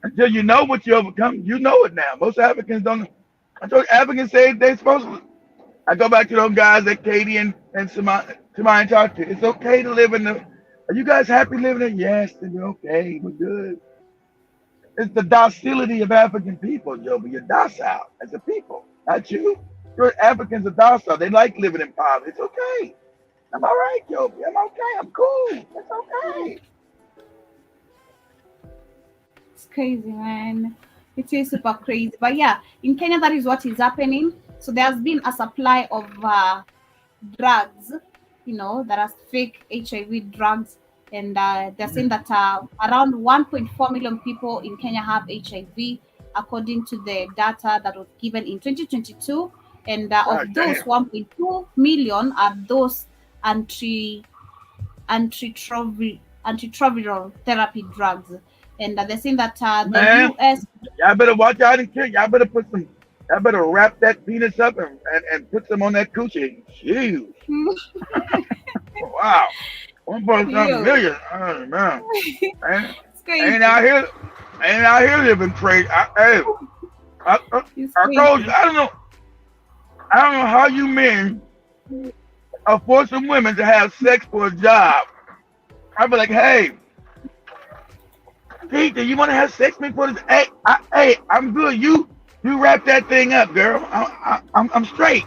Until you know what you overcome, you know it now. Most Africans don't. I told you, Africans say they're supposed to. I go back to those guys that Katie and Samaya talked to. It's okay to live in the. Are you guys happy living there? Yes, we're okay. We're good. It's the docility of African people, Joby. You're docile as a people, not you. Your Africans are docile. They like living in poverty. It's okay. I'm all right, Joby. I'm okay. I'm cool. It's okay. It's crazy, man. It is super crazy. But yeah, in Kenya, that is what is happening. So there has been a supply of drugs, that are fake HIV drugs. And they're saying that around 1.4 million people in Kenya have HIV, according to the data that was given in 2022. And of those, 1.2 million are those antiretroviral therapy drugs. And they're saying that the US. Y'all better watch out and kill. Y'all better wrap that penis up and put some on that coochie. Jeez. Wow. 1.7 million. Oh, man. Ain't crazy. out here, ain't out here living crazy. It's I told you, crazy. I don't know how you men are forcing women to have sex for a job. I'd be like, hey, Keith, you want to have sex with me for this? Hey, I'm good. You wrap that thing up, girl. I'm straight.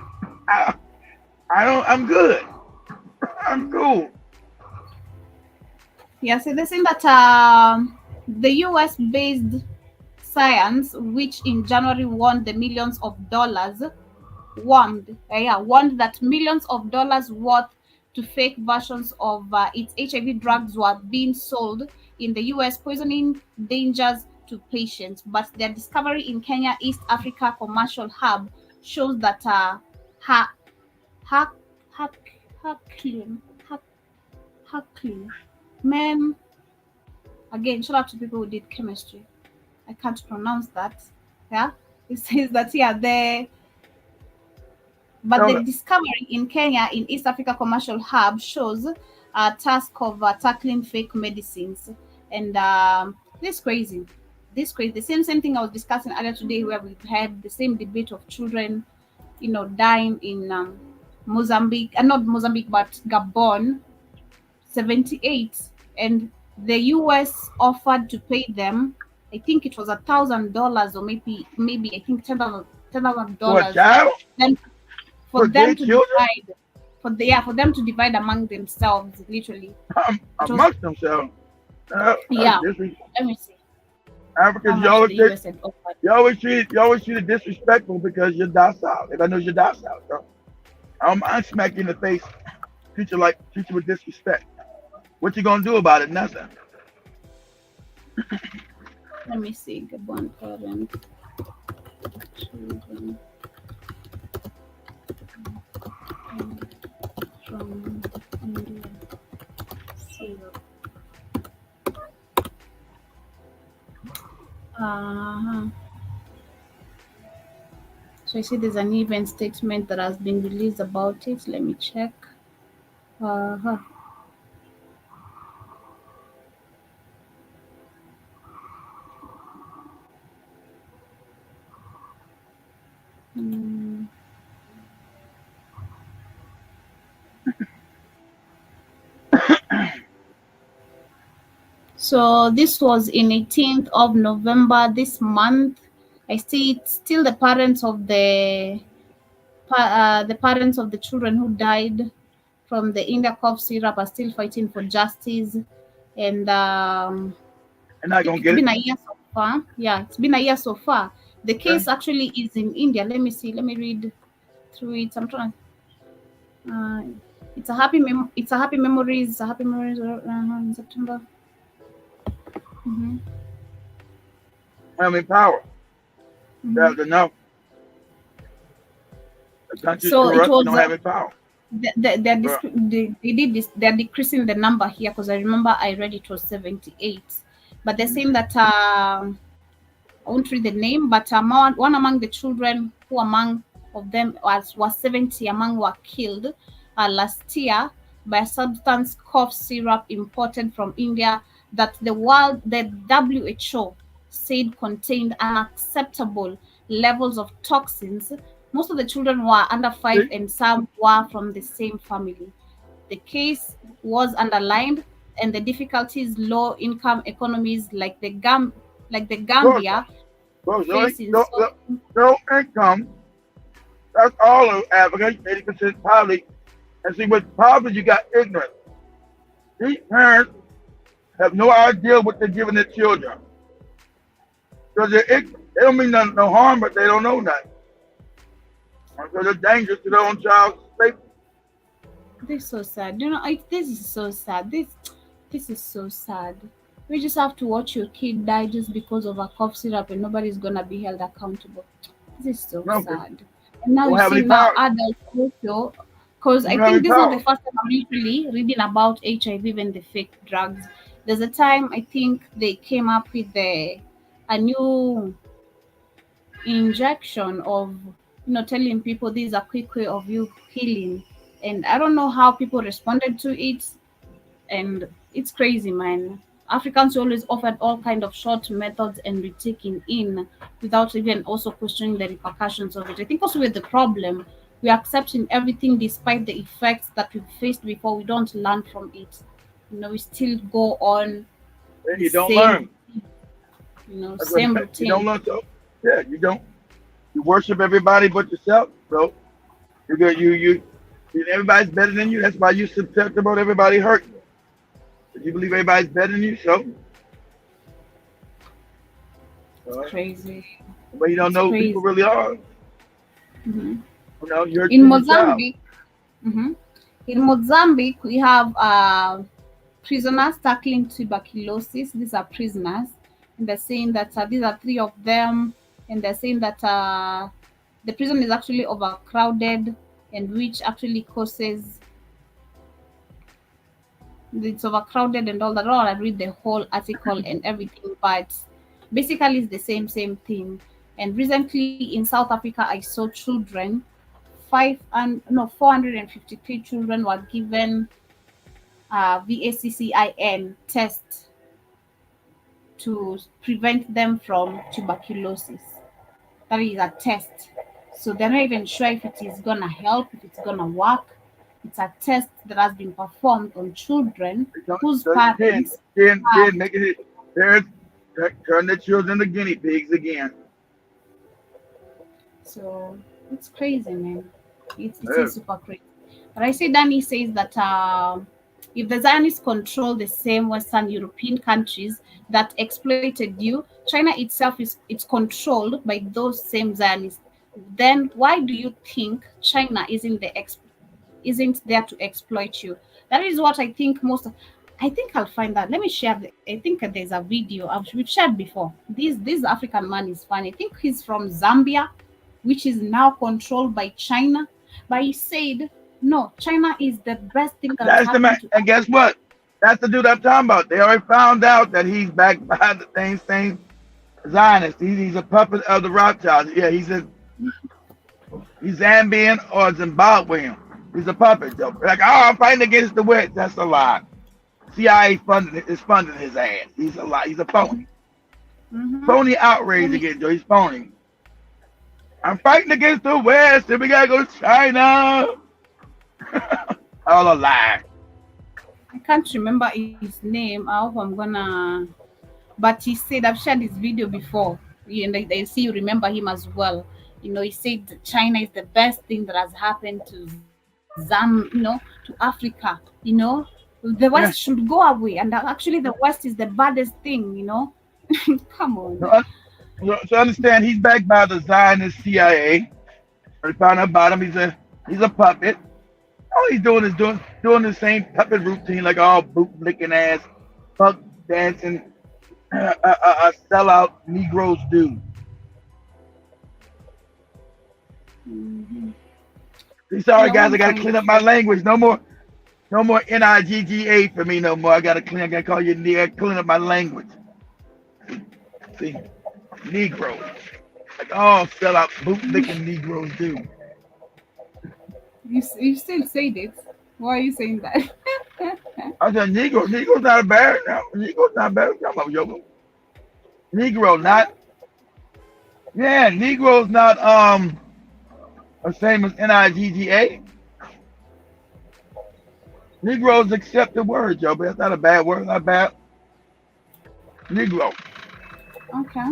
I, I'm good. I'm cool. Yeah, so they saying that the US-based science, which in January won the millions of dollars, warned that millions of dollars worth to fake versions of its HIV drugs were being sold in the US, poisoning dangers to patients. But their discovery in Kenya, East Africa commercial hub shows that ha, ha, ha, Hackling, Hackling, man, again, shout out to people who did chemistry. I can't pronounce that. Yeah, it says that but Tell the her. discovery in Kenya in East Africa commercial hub shows a task of tackling fake medicines, and this crazy, the same thing I was discussing earlier today, where we had the same debate of children, dying in Mozambique, not Mozambique, but Gabon, 78, and the US offered to pay them. I think it was $1,000, or maybe I think For a $10,000, child? then for For them dead to children? divide, for them to divide among themselves, literally. It was, Amongst themselves. That's yeah. disrespectful. Let me see how Africans, much the US had offered. you always treat it disrespectful because you're docile. If I know you're docile, so I'm smack you in the face. Treat you with disrespect. What you gonna do about it? Nothing. Let me see. Gabon parent children from India. Syrup. Uh-huh. So I see there's an event statement that has been released about it. Let me check. Uh-huh. Mm. So this was in 18th of November this month. I see it's still the parents of the children who died from the India cough syrup are still fighting for justice, and And I not think gonna it's get it. been a year so far. Yeah, it's been a year so far. The Okay. case actually is in India. Let me see. Let me read through it. I'm trying. Uh, it's a happy memories. It's a happy memories in September. Hmm. Having power. Hmm. That's enough. The country's So it corrupt. You was don't have any power. Well, they did this. They're decreasing the number here, because I remember I read it was 78, but they're saying that I won't read the name, but one among the children, who among of them was 70 among, were killed last year by a substance cough syrup imported from India that the WHO said contained unacceptable levels of toxins. Most of the children were under 5, see, and some were from the same family. The case was underlined, and the difficulties low income economies like the look, Gambia look, look, facing. look, So look, no income. That's all of Africa. 80% poverty. And see, with poverty, you got ignorance. These parents have no idea what they're giving their children because they're ignorant. They don't mean no harm, but they don't know nothing. And so they're dangerous to their own child's safety. this is so sad. This is so sad. This is so sad. We just have to watch your kid die just because of a cough syrup, and nobody's gonna be held accountable. This is so No, they sad. And now don't you have see, any now power. adults also, because They I don't have think any this is not the power. first time I'm literally reading about HIV and the fake drugs. There's a time I think they came up with a new injection of, telling people this is a quick way of you healing, and I don't know how people responded to it, and it's crazy, man. Africans always offered all kind of short methods and we taking in without even also questioning the repercussions of it. I think also with the problem, we're accepting everything despite the effects that we've faced before. We don't learn from it. We still go on And the you don't same, learn. That's what same you don't routine. learn. So yeah, you don't. You worship everybody but yourself. So you go, you everybody's better than you. That's why you susceptible to everybody hurting you. You believe everybody's better than you, so It's crazy. but you don't It's know who people crazy. really are. Hmm. You're In your child. Mozambique, mhm. In Mozambique, we have prisoners tackling tuberculosis. These are prisoners, and they're saying that these are three of them, and they're saying that the prison is actually overcrowded, and which actually causes it's overcrowded and all that. I read the whole article and everything, but basically it's the same thing. And recently in South Africa, I saw children, 453 children were given VACCIN test to prevent them from tuberculosis. That is a test. So they're not even sure if it is gonna help, if it's gonna work. It's a test that has been performed on children whose So again, parents have. again, make it parents turn their children to guinea pigs again. So it's crazy, man. It Yeah. is super crazy. But I see Danny says that if the Zionists control the same Western European countries that exploited you, China itself is it's controlled by those same Zionists. Then why do you think China isn't there to exploit you? That is what I think most. I think I'll find that. Let me share. I think there's a video we've shared before. This African man is funny. I think he's from Zambia, which is now controlled by China. But he said, no, China is the best thing that has That's the man. happened to And guess what? That's the dude I'm talking about. They already found out that he's backed by the same Zionist. He's a puppet of the Rothschilds. Yeah, he's Zambian or Zimbabwean. He's a puppet, though. Like, oh, I'm fighting against the West. That's a lie. CIA is funding his ass. He's a lie. He's a phony. Mhm. Phony outrage Let me again, Joe. He's phony. I'm fighting against the West, and we gotta go to China. All a lie. I can't remember his name. I hope I'm gonna. But he said I've shared this video before, and I see you remember him as well. He said that China is the best thing that has happened to to Africa. The West Yeah. should go away, and actually the West is the baddest thing. Come on. So, so understand, he's backed by the Zionist CIA. We found out about him. He's a puppet. All he's doing is doing the same puppet routine like all bootlicking ass, fuck dancing, sellout Negroes do. Mhm. Sorry Yeah, guys, I one gotta time. clean up my language. No more NIGGA for me no more. I gotta call you nigga. Clean up my language. See, Negroes, like all sellout bootlicking Negroes do. You still said it. Why are you saying that? I said Negro. Negro's not a bad. No, Negro's not bad. Come on, yo. Negro, not yeah. Negro's not the same as NIGGA. Negroes accept the word, Joe, but that's not a bad word. Not bad. Negro. Okay.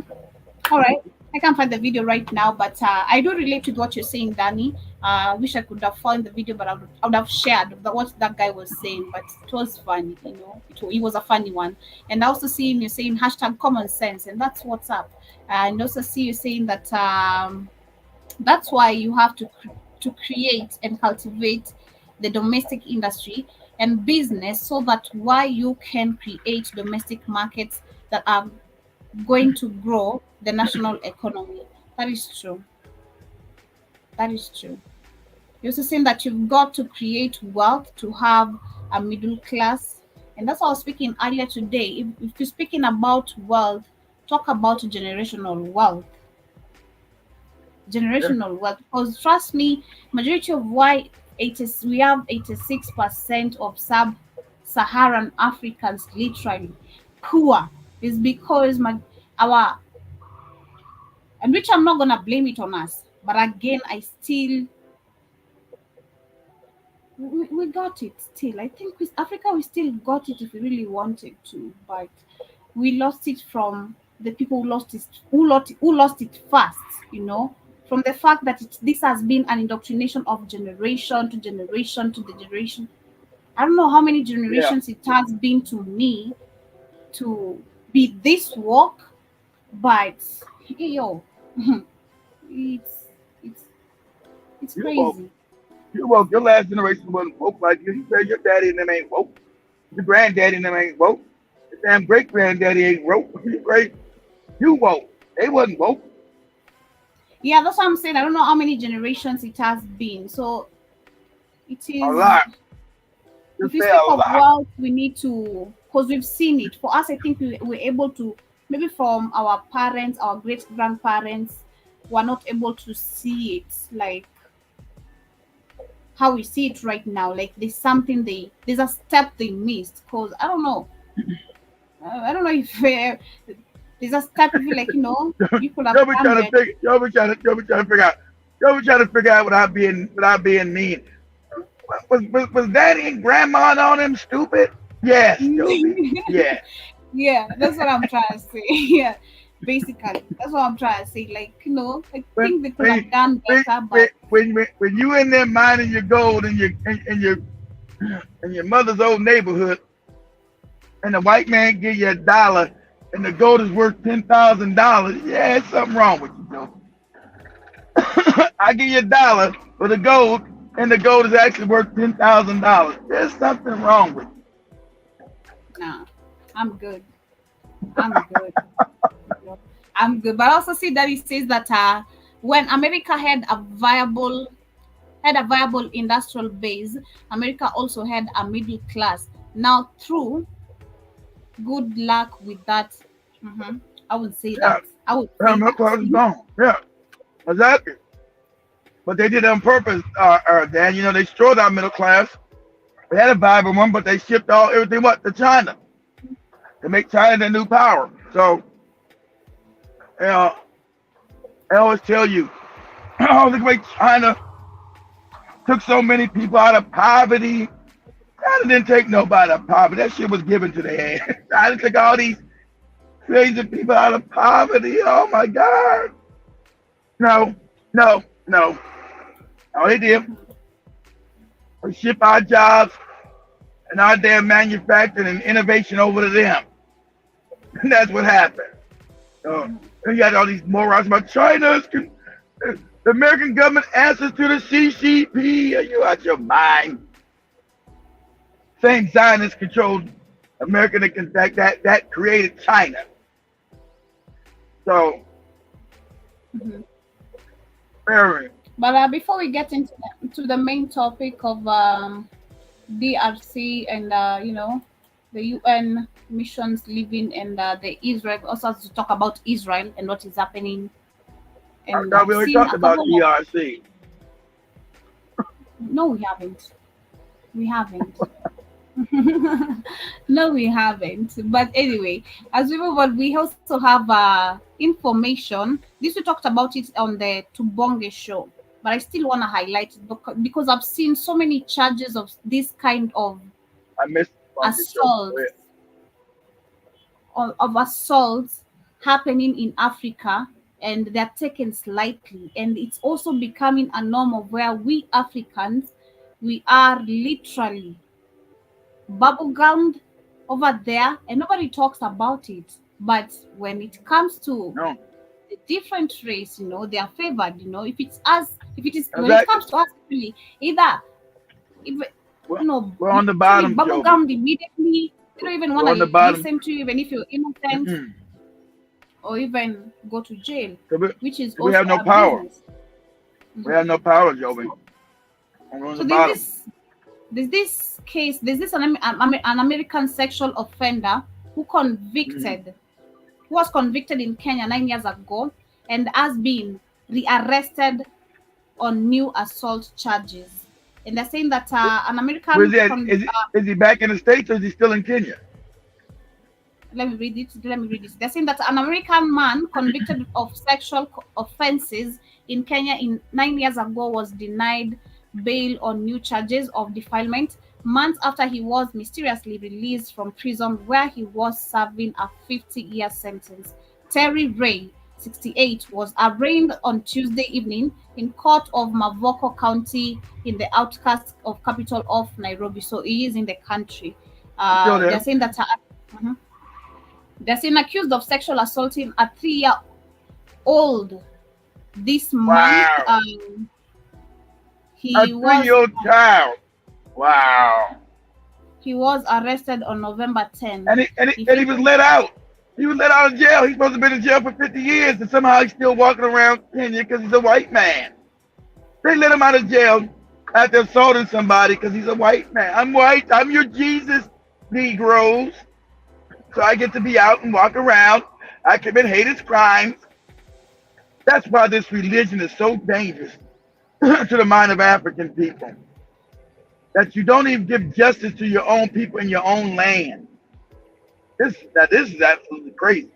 All right. I can't find the video right now, but I do relate with what you're saying, Danny. I wish I could have found the video, but I would have shared what that guy was saying. But it was funny. It was a funny one. And I also see you saying hashtag common sense, and that's what's up. And also see you saying that that's why you have to create and cultivate the domestic industry and business so that why you can create domestic markets that are going to grow the national economy. That is true. That is true. You're also saying that you've got to create wealth to have a middle class. And that's what I was speaking earlier today. If you're speaking about wealth, talk about generational wealth. Yeah. Generational wealth. Because trust me, majority of why we have 86% of sub-Saharan Africans literally. poor is because our, and which I'm not gonna blame it on us, but again, we got it still. I think with Africa we still got it if we really wanted to, but we lost it from the people who lost it first, from the fact that this has been an indoctrination of generation to generation to the generation. I don't know how many Yeah. generations it has been to me to be this woke, but yo, it's it's it's You woke. crazy. You woke. Your last generation wasn't woke like you. You say your daddy and them ain't woke. Your granddaddy and them ain't woke. Your damn great granddaddy ain't woke. You great. You woke. They wasn't woke. Yeah, that's what I'm saying. I don't know how many generations it has been. So it A is. lot. If Just you say speak a of lot. wealth, we need to, because we've seen it. For us, I think we're able to, maybe from our parents, our great grandparents, we're not able to see it like how we see it right now. Like there's a step they missed. Because I don't know if there's a step if you like, you could have You'll be done trying to better. figure. You'll be trying to figure out. You'll be trying to figure out without being mean. Was daddy and grandma and all them stupid? Yes, Joby. Yeah. Yeah, that's what I'm trying to say. Yeah, basically, that's what I'm trying to say. Like, I When think they could have done better, but when you in there minding your gold in your mother's old neighborhood, and the white man give you $1, and the gold is worth $10,000. Yeah, it's something wrong with you, Joe. I give you $1 for the gold, and the gold is actually worth $10,000. There's something wrong with you. nah, I'm good. I'm good. I'm good. But I also see that it says that when America had a viable industrial base, America also had a middle class. Now, through good luck with that, mhm, I would say Yeah, that. I would say middle that. class is gone. Yeah, exactly. But they did it on purpose, Dan. You know, they destroyed our middle class. They had a vibrant one, but they shipped everything to China to make China the new power. So, you know, I always tell you, oh, look at China took so many people out of poverty. China didn't take nobody out of poverty. That shit was given to their hand. China took all these crazy people out of poverty. Oh my God. No, no, no. All they did was ship our jobs and our damn manufacturing and innovation over to them. And that's what happened. And you got all these morons about China's. The American government answers to the CCP. Are you out your mind? Same Zionist controlled America that created China. So, Mhm. very. But before we get into the main topic of DRC and the UN missions living and the Israel, also has to talk about Israel and what is happening. I And thought I've we already seen talked a about couple of, DRC. no, we haven't. We haven't. No, we haven't. But anyway, as we move on, we also have information. This we talked about it on the Tubonge show, but I still want to highlight it because I've seen so many charges of this kind of I missed on the show. Go assaults ahead. of assaults happening in Africa, and they're taken slightly, and it's also becoming a norm of where we Africans, we are literally bubblegummed over there and nobody talks about it. But when it comes to No, the different race, they are favored. If it's us, if it is when it exactly. comes to us, really, either if We're, we're on the literally bottom, Joby. bubblegummed immediately, they don't even want We're on the to bottom. listen to you, even if you're innocent, Mm-mm. or even go to jail, So which is we also have no our power. business. We Mhm. have no power, Joby. We're on So the bottom. there's this an American sexual offender who Mm-hmm. was convicted in Kenya 9 years ago and has been rearrested on new assault charges. And they're saying that an Where's American he at? Is he back in the States or is he still in Kenya? let me read it. They're saying that an American man convicted of sexual offenses in Kenya 9 years ago was denied bail on new charges of defilement months after he was mysteriously released from prison where he was serving a 50-year sentence. Terry Ray, 68, was arraigned on Tuesday evening in court of Mavoko County in the outskirts of capital of Nairobi. So he is in the country. They're saying that they're saying accused of sexual assaulting a 3-year-old this month. He a 3-year-old child. Wow. He was arrested on November 10th. And he was let out. He was let out of jail. He's supposed to have been in jail for 50 years, and somehow he's still walking around Kenya because he's a white man. They let him out of jail after assaulting somebody because he's a white man. I'm white. I'm your Jesus, Negroes. So I get to be out and walk around. I commit heinous crimes. That's why this religion is so dangerous to the mind of African people. That you don't even give justice to your own people in your own land. This is absolutely crazy.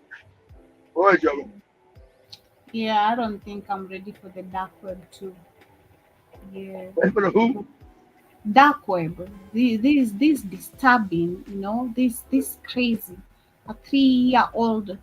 Boy, Joe. Yeah, I don't think I'm ready for the dark web too. Yeah. For the who? Dark web. This disturbing, you know, this crazy. A 3-year-old.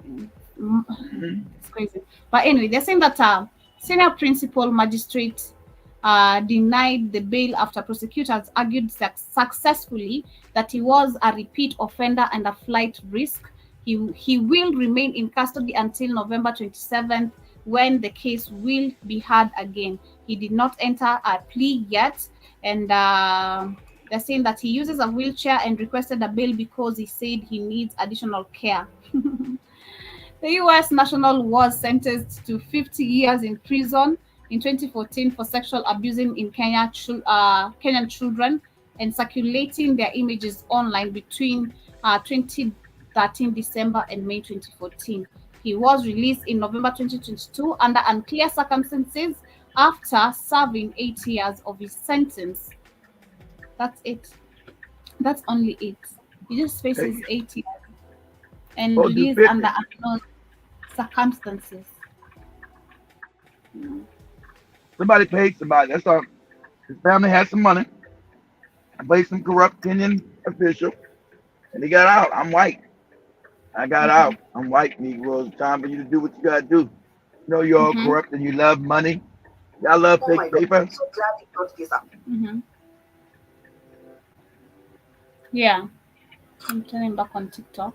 It's crazy. But anyway, they're saying that senior principal magistrate denied the bail after prosecutors argued successfully that he was a repeat offender and a flight risk. He will remain in custody until November 27th when the case will be heard again. He did not enter a plea yet, and they're saying that he uses a wheelchair and requested a bail because he said he needs additional care. The U.S. national was sentenced to 50 years in prison in 2014 for sexual abusing in Kenyan children and circulating their images online between 2013 December and May 2014. He was released in November 2022 under unclear circumstances after serving 8 years of his sentence. That's it. That's only it. He just faces 8 years and released under unknown circumstances. Somebody paid somebody. That's all. His family had some money. I paid some corrupt Kenyan official, and he got out. I'm white. I got out. I'm white, Negro. It's time for you to do what you gotta do. You know you're all corrupt and you love money. Y'all love fake paper. I'm so glad you brought this up. Yeah. I'm turning back on TikTok.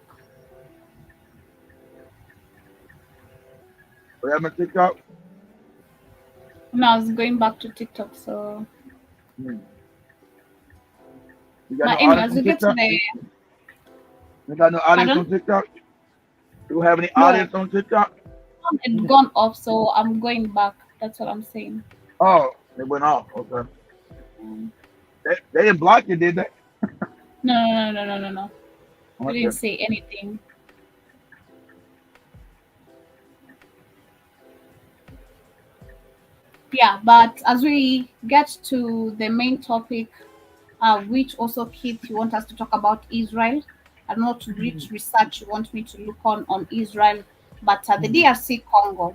What happened on TikTok? No, I was going back to TikTok, so. You got But no anyway, audience as we on get to TikTok? the. You got no audience Pardon? on TikTok? Do you have any No. audience on TikTok? It gone off, so I'm going back. That's what I'm saying. Oh, it went off. Okay. They didn't block you, did they? No. I Okay. didn't say anything. Yeah, but as we get to the main topic, which also Keith, you want us to talk about Israel. I don't know to which research you want me to look on Israel, but the DRC Congo,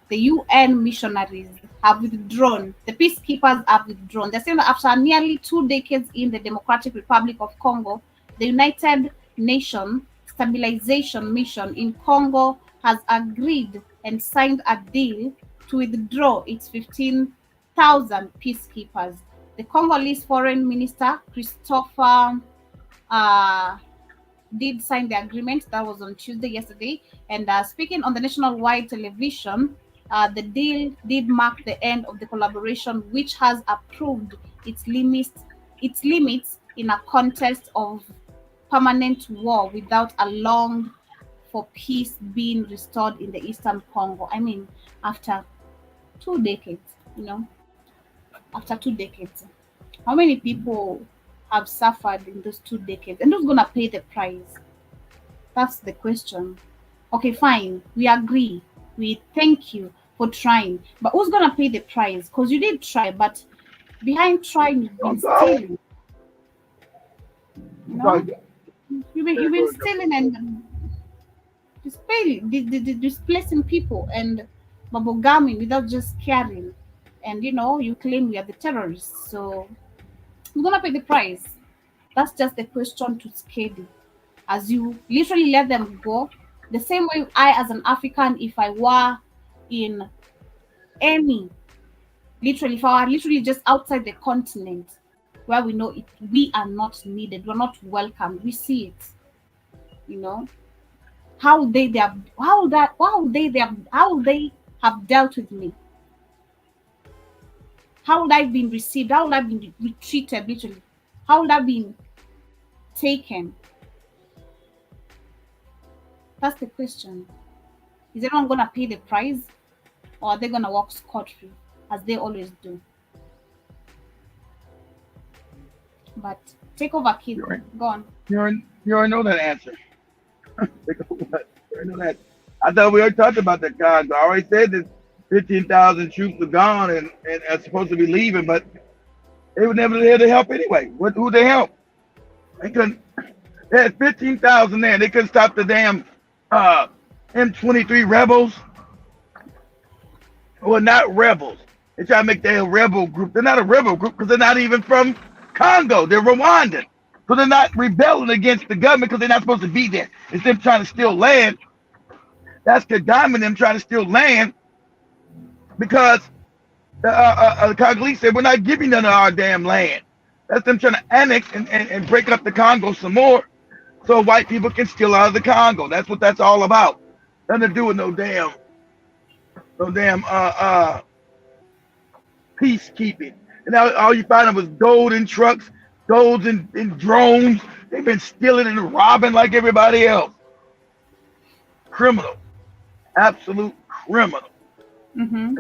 the UN missionaries have withdrawn. The peacekeepers have withdrawn. They're saying that after nearly 2 decades in the Democratic Republic of Congo, the United Nations Stabilization Mission in Congo has agreed and signed a deal to withdraw its 15,000 peacekeepers. The Congolese Foreign Minister, Christopher, did sign the agreement. That was on Tuesday, yesterday. And speaking on the nationwide television, the deal did mark the end of the collaboration, which has approved its limits in a context of permanent war without a long for peace being restored in the Eastern Congo. I mean, after 2 decades, after 2 decades, how many people have suffered in those 2 decades? And who's going to pay the price? That's the question. Okay, fine. We agree. We thank you for trying. But who's going to pay the price? Because you did try, but behind trying, you've been stealing. No? You've been stealing and displacing people and bubblegummy without just caring. And you claim we are the terrorists, so you're gonna pay the price. That's just the question to Skady. As you literally let them go, the same way I, as an African, if I were in any, literally, if I were literally just outside the continent where we know it, we are not needed, we're not welcome, we see it, you know, how they have dealt with me, how would I been received, how would I been treated, literally, how would I been taken? That's the question. Is everyone gonna pay the price, or are they gonna walk scot free as they always do? But take over, kid. You already, Go on. you already know that answer. You already know that. I thought we already talked about that, guys. I already said that 15,000 troops are gone and are supposed to be leaving, but they were never there to help anyway. Who they help? They couldn't. They had 15,000 there. They couldn't stop the damn M23 rebels. Well, not rebels. They try to make their rebel group. They're not a rebel group because they're not even from Congo. They're Rwandan. So they're not rebelling against the government because they're not supposed to be there. It's them trying to steal land. That's Kagame and them trying to steal land because the Congolese said, we're not giving none of our damn land. That's them trying to annex and break up the Congo some more so white people can steal out of the Congo. That's what that's all about. Nothing to do with no damn peacekeeping. And now all you find was gold in trucks, gold in drones. They've been stealing and robbing like everybody else. Criminal. Absolute criminal. Mm-hmm.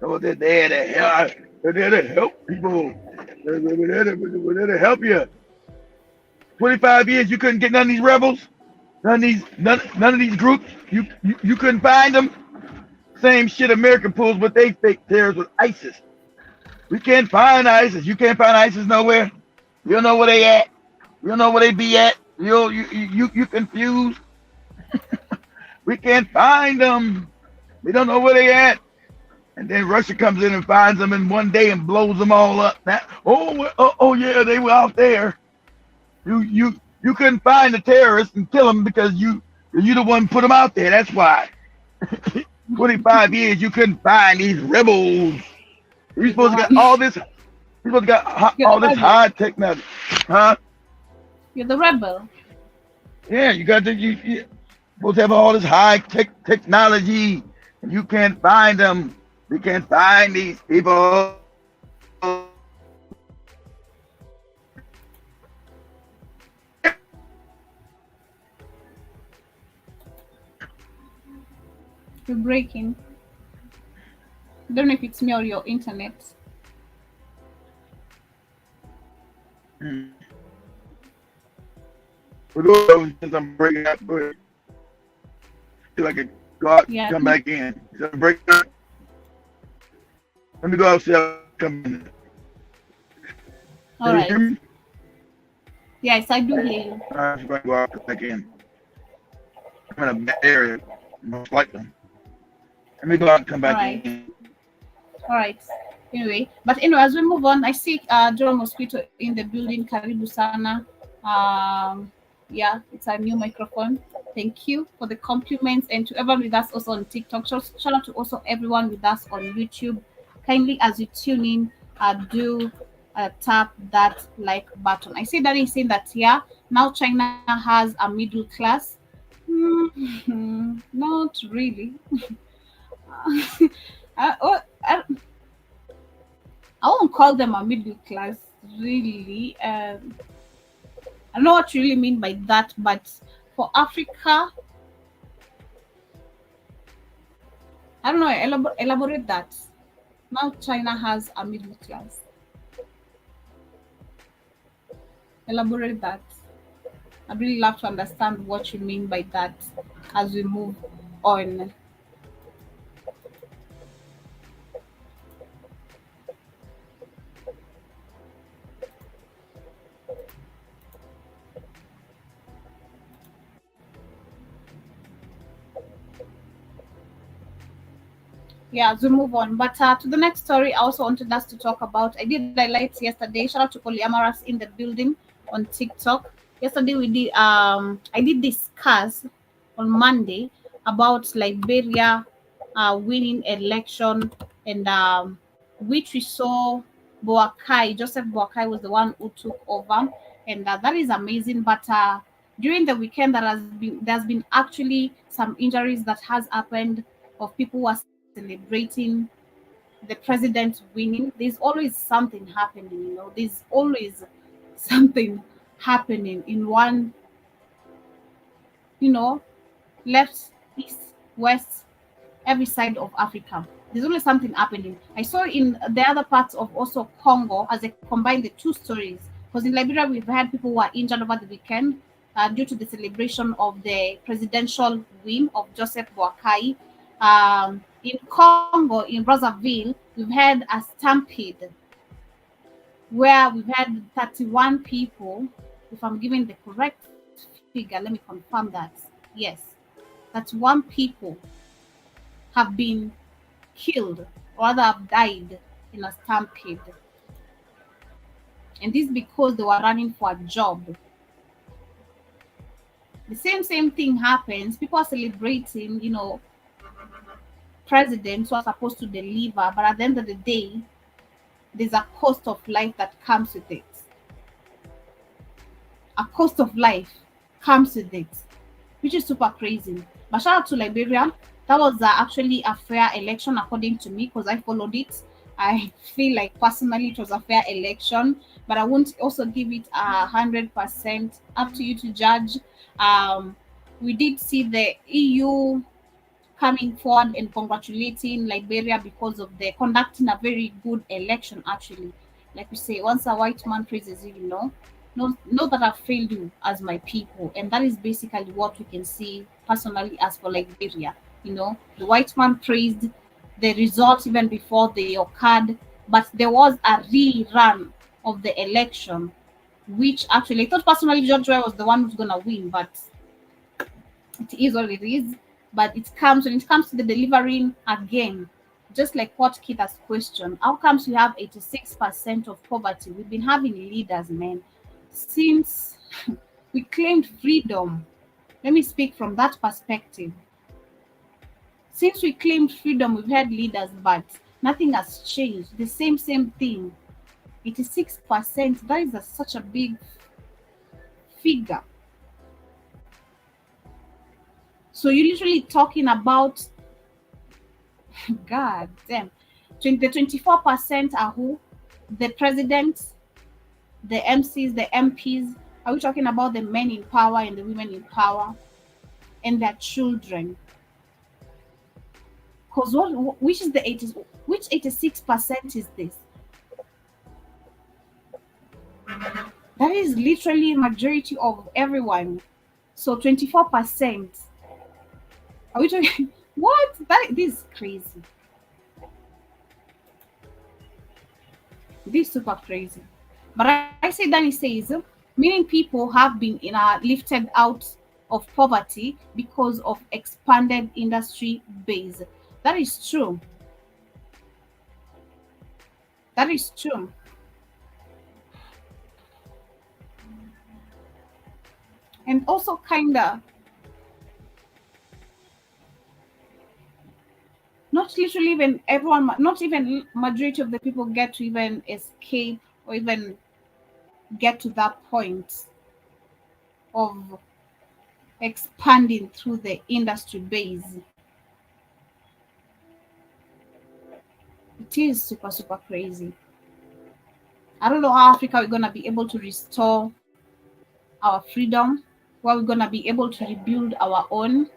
So they're there to help. They're there to help people. We're there to help you. 25 years, you couldn't get none of these rebels, none of these groups. You couldn't find them. Same shit America pulls with they fake terrorists with ISIS. We can't find ISIS. You can't find ISIS nowhere. You don't know where they at. You don't know where they be at. You confused. We can't find them. We don't know where they at. And then Russia comes in and finds them in one day and blows them all up. Oh yeah, they were out there. You couldn't find the terrorists and kill them because you the one put them out there. That's why. 25 years you couldn't find these rebels. You're supposed to get all this. You're supposed to get all this high technology, huh? You're the rebel. Yeah, you got to. You're supposed to have all this high technology, and you can't find them. We can't find these people. You're breaking. I don't know if it's me or your internet. For those since I'm breaking up, feel like a God come back in. So I'm breaking up. Let me go outside. Come in. All right. You hear me? Yes, I do hear you. I'm going to go out back in. I'm in a bad area, most likely. Let me go out and come back in. All right. Anyway, as we move on, I see Joe Mosquito in the building. Karibu sana. Yeah, it's a new microphone. Thank you for the compliments, and to everyone with us also on TikTok. Shout out to also everyone with us on YouTube. Kindly, as you tune in, do tap that like button. I see that he's saying that now China has a middle class. Not really. I won't call them a middle class, really. I don't know what you really mean by that, but for Africa, I don't know. Elaborate that. Now China has a middle class. Elaborate that. I'd really love to understand what you mean by that as we move on. Yeah, as we move on. But to the next story, I also wanted us to talk about. I did highlights yesterday. Shout out to Polyamorous in the building on TikTok. Yesterday we did. I did discuss on Monday about Liberia winning election, and which we saw Joseph Boakai was the one who took over, and that is amazing. But during the weekend, there's been actually some injuries that has happened of people who are celebrating the president winning. There's always something happening, there's always something happening in one, you know, left, east, west, every side of Africa. There's always something happening. I saw in the other parts of also Congo as I combined the two stories. Because in Liberia, we've had people who were injured over the weekend due to the celebration of the presidential win of Joseph Boakai. In Congo, in Brazzaville, we've had a stampede where we've had 31 people. If I'm giving the correct figure, let me confirm that. Yes, 31 people have been killed or rather have died in a stampede. And this because they were running for a job. The same thing happens. People are celebrating, presidents who are supposed to deliver, but at the end of the day, there's a cost of life that comes with it. A cost of life comes with it, which is super crazy. But shout out to Liberia. That was actually a fair election according to me because I followed it. I feel like personally it was a fair election, but I won't also give it 100%. Up to you to judge. We did see the EU coming forward and congratulating Liberia because of the conducting a very good election. Actually, like we say, once a white man praises you, know that I've failed you as my people, and that is basically what we can see personally as for Liberia. The white man praised the results even before they occurred, but there was a rerun of the election, which actually I thought personally George Weah was the one who's gonna win, but it is what it is. But when it comes to the delivering again, just like what Keith has questioned, how comes we have 86% of poverty? We've been having leaders, man, since we claimed freedom. Let me speak from that perspective. Since we claimed freedom, we've had leaders, but nothing has changed. The same thing. 86%. That is such a big figure. So you're literally talking about, God damn, the 24% are who? The presidents, the MCs, the MPs. Are we talking about the men in power and the women in power and their children? Because which is the 80s? Which 86% is this? That is literally majority of everyone. So 24%. Are we talking? What? This is crazy. This is super crazy. But I say Danny says, meaning people have been lifted out of poverty because of expanded industry base. That is true. That is true. And also kinda not literally even everyone, not even majority of the people get to even escape or even get to that point of expanding through the industry base. It is super crazy. I don't know how Africa we're gonna be able to restore our freedom, where we're gonna be able to rebuild our own,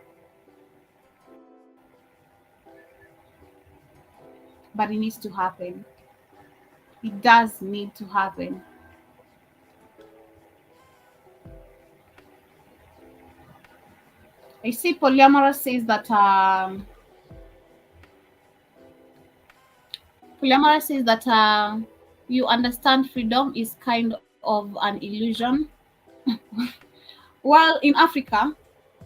but it needs to happen. It does need to happen. I see Polyamorous says that you understand freedom is kind of an illusion. While in Africa,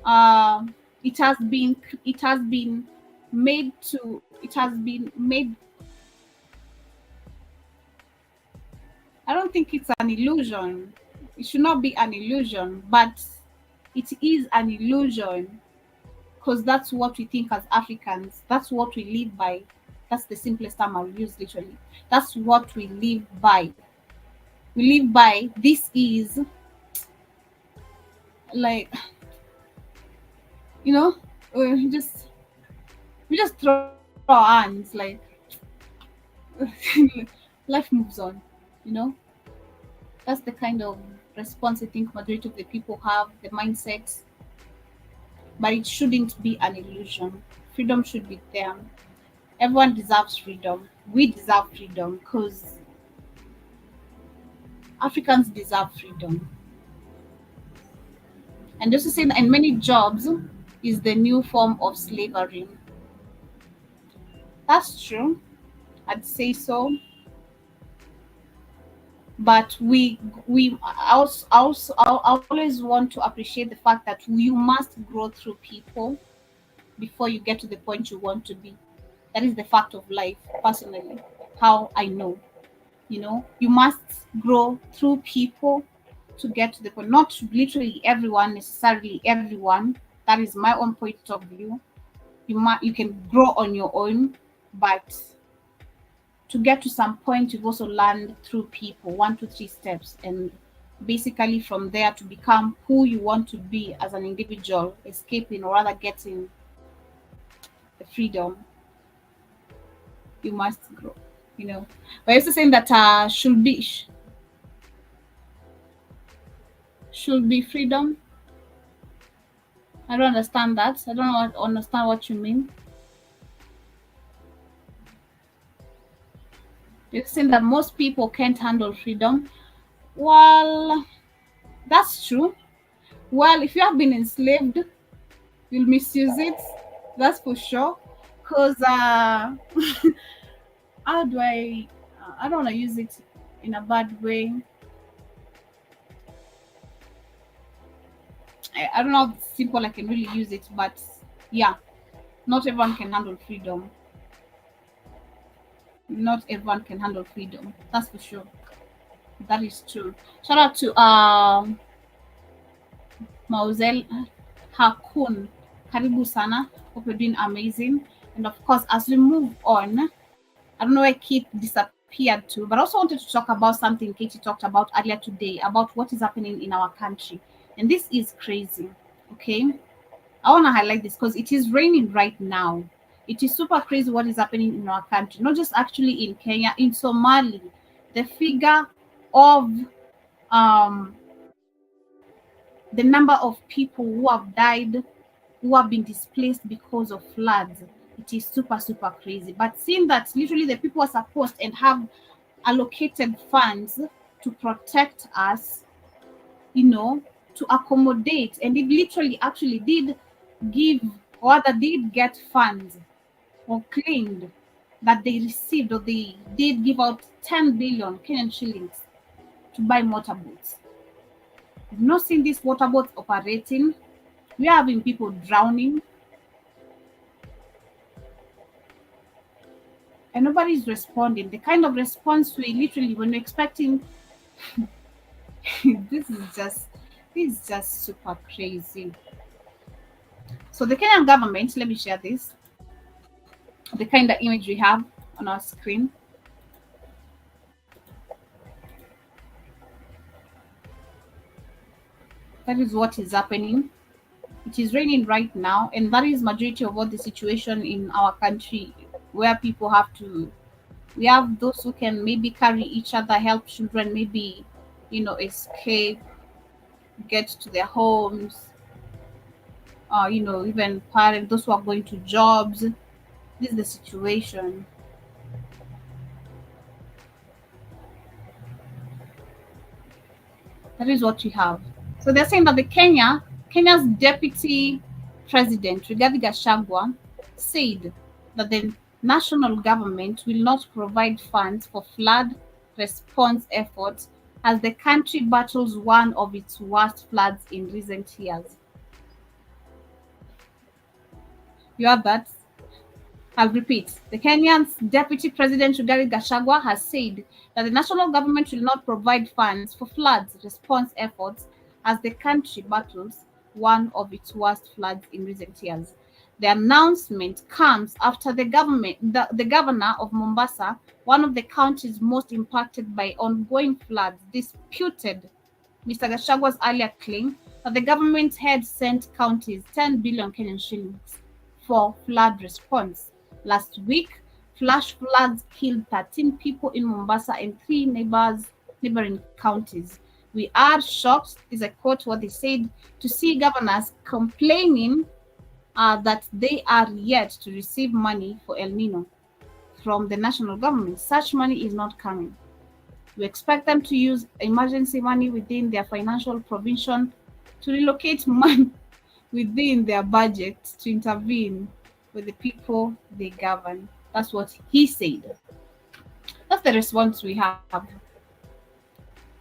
uh, it has been it has been made. I don't think it's an illusion. It should not be an illusion, but it is an illusion because that's what we think as Africans. That's what we live by. That's the simplest term I'll use, literally. That's what we live by. We live by this is like, you know, we just we just throw our hands like life moves on, you know. That's the kind of response I think majority of the people have, the mindset. But it shouldn't be an illusion. Freedom should be there. Everyone deserves freedom. We deserve freedom because Africans deserve freedom. And just to say that in many jobs is the new form of slavery. That's true. I'd say so. But I always want to appreciate the fact that you must grow through people before you get to the point you want to be. That is the fact of life, personally, how I know. You know, you must grow through people to get to the point. Not literally everyone, necessarily everyone. That is my own point of view. You can grow on your own, but to get to some point, you've also learned through people, 1, 2, 3 steps, and basically from there to become who you want to be as an individual, escaping or rather getting the freedom. You must grow. You know, but you're also saying that should be freedom. I don't understand that. I don't understand what you mean. You're saying that most people can't handle freedom. Well, that's true. Well, if you have been enslaved, you'll misuse it. That's for sure. Cause how do I don't want to use it in a bad way. I don't know how simple I can really use it, but yeah, not everyone can handle freedom. Not everyone can handle freedom. That's for sure. That is true. Shout out to Mauzel Hakun. Karibu sana. Hope you're doing amazing. And of course, as we move on, I don't know where Keith disappeared to, but I also wanted to talk about something Katie talked about earlier today about what is happening in our country. And this is crazy. Okay. I want to highlight this because it is raining right now. It is super crazy what is happening in our country, not just actually in Kenya, in Somali. The figure of um, the number of people who have died, who have been displaced because of floods, it is super, super crazy. But seeing that literally the people are supposed and have allocated funds to protect us, you know, to accommodate, and it literally actually did give or rather did get funds or claimed that they received or they did give out 10 billion Kenyan shillings to buy motorboats. We've not seen these motorboats operating. We are having people drowning. And nobody's responding. The kind of response we literally when we're expecting this is just super crazy. So the Kenyan government, let me share this. The kind of image we have on our screen. That is what is happening. It is raining right now, and that is majority of what the situation in our country, where people have to. We have those who can maybe carry each other, help children, maybe escape, get to their homes. Even parents, those who are going to jobs. This is the situation. That is what we have. So they're saying that Kenya's deputy president, Rigathi Gachagua, said that the national government will not provide funds for flood response efforts as the country battles one of its worst floods in recent years. You have that? I'll repeat. The Kenyan's Deputy President Rigathi Gachagua has said that the national government will not provide funds for floods response efforts as the country battles one of its worst floods in recent years. The announcement comes after the governor of Mombasa, one of the counties most impacted by ongoing floods, disputed Mr. Gashagua's earlier claim that the government had sent counties 10 billion Kenyan shillings for flood response. Last week, flash floods killed 13 people in Mombasa and three neighboring counties. We are shocked, is a quote what they said, to see governors complaining that they are yet to receive money for El Nino from the national government. Such money is not coming. We expect them to use emergency money within their financial provision to relocate money within their budget to intervene with the people they govern. That's what he said. That's the response we have.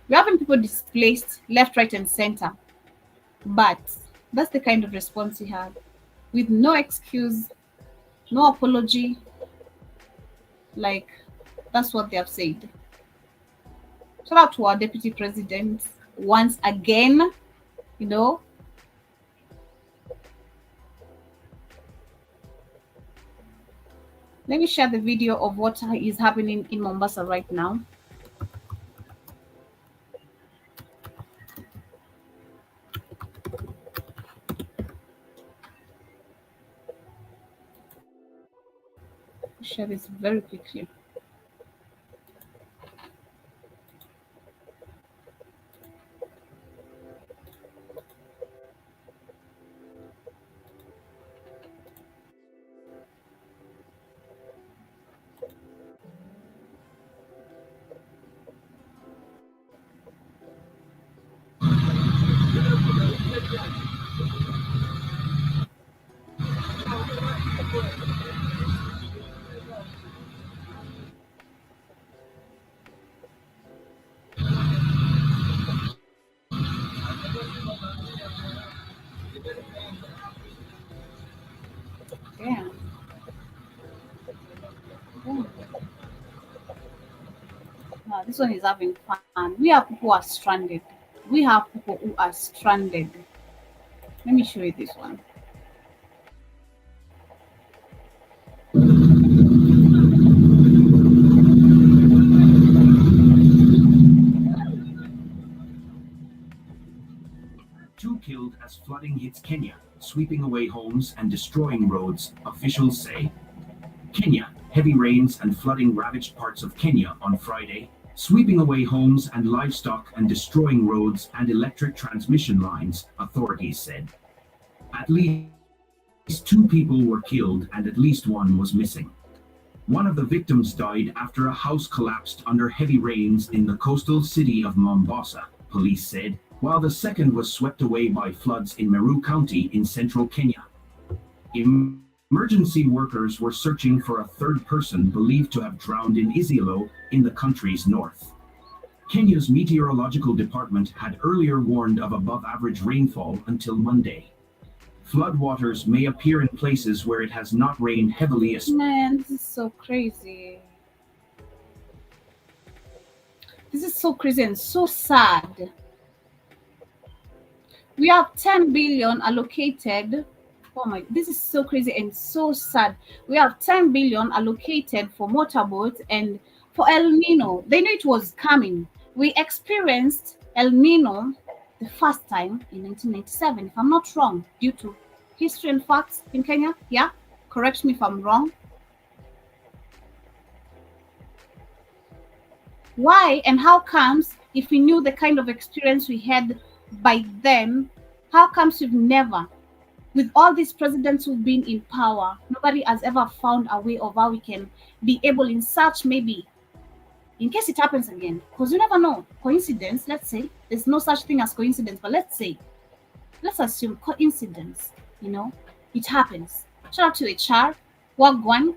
We're having people displaced left, right, and center. But that's the kind of response he had. With no excuse, no apology. Like, that's what they have said. Shout out to our deputy president once again, you know. Let me share the video of what is happening in Mombasa right now. Share this very quickly. Yeah. This one is having fun. We have people who are stranded. We have people who are stranded. Let me show you this one. Two killed as flooding hits Kenya, sweeping away homes and destroying roads, officials say. Kenya, heavy rains and flooding ravaged parts of Kenya on Friday, sweeping away homes and livestock and destroying roads and electric transmission lines, authorities said. At least two people were killed and at least one was missing. One of the victims died after a house collapsed under heavy rains in the coastal city of Mombasa, police said, while the second was swept away by floods in Meru County in central Kenya. Emergency workers were searching for a third person believed to have drowned in Isiolo in the country's north. Kenya's meteorological department had earlier warned of above-average rainfall until Monday. Floodwaters may appear in places where it has not rained heavily. Man, this is so crazy. This is so crazy and so sad. We have 10 billion allocated. Oh my, this is so crazy and so sad. We have 10 billion allocated for motorboats and for El Nino. They knew it was coming. We experienced El Nino the first time in 1997, if I'm not wrong, due to history and facts in Kenya. Yeah, correct me if I'm wrong. Why and how comes, if we knew the kind of experience we had by then, how comes we've never, with all these presidents who've been in power, nobody has ever found a way of how we can be able in such, maybe in case it happens again, because you never know, coincidence, let's say, there's no such thing as coincidence, but let's assume coincidence, you know, it happens. Shout out to HR, Wagwan,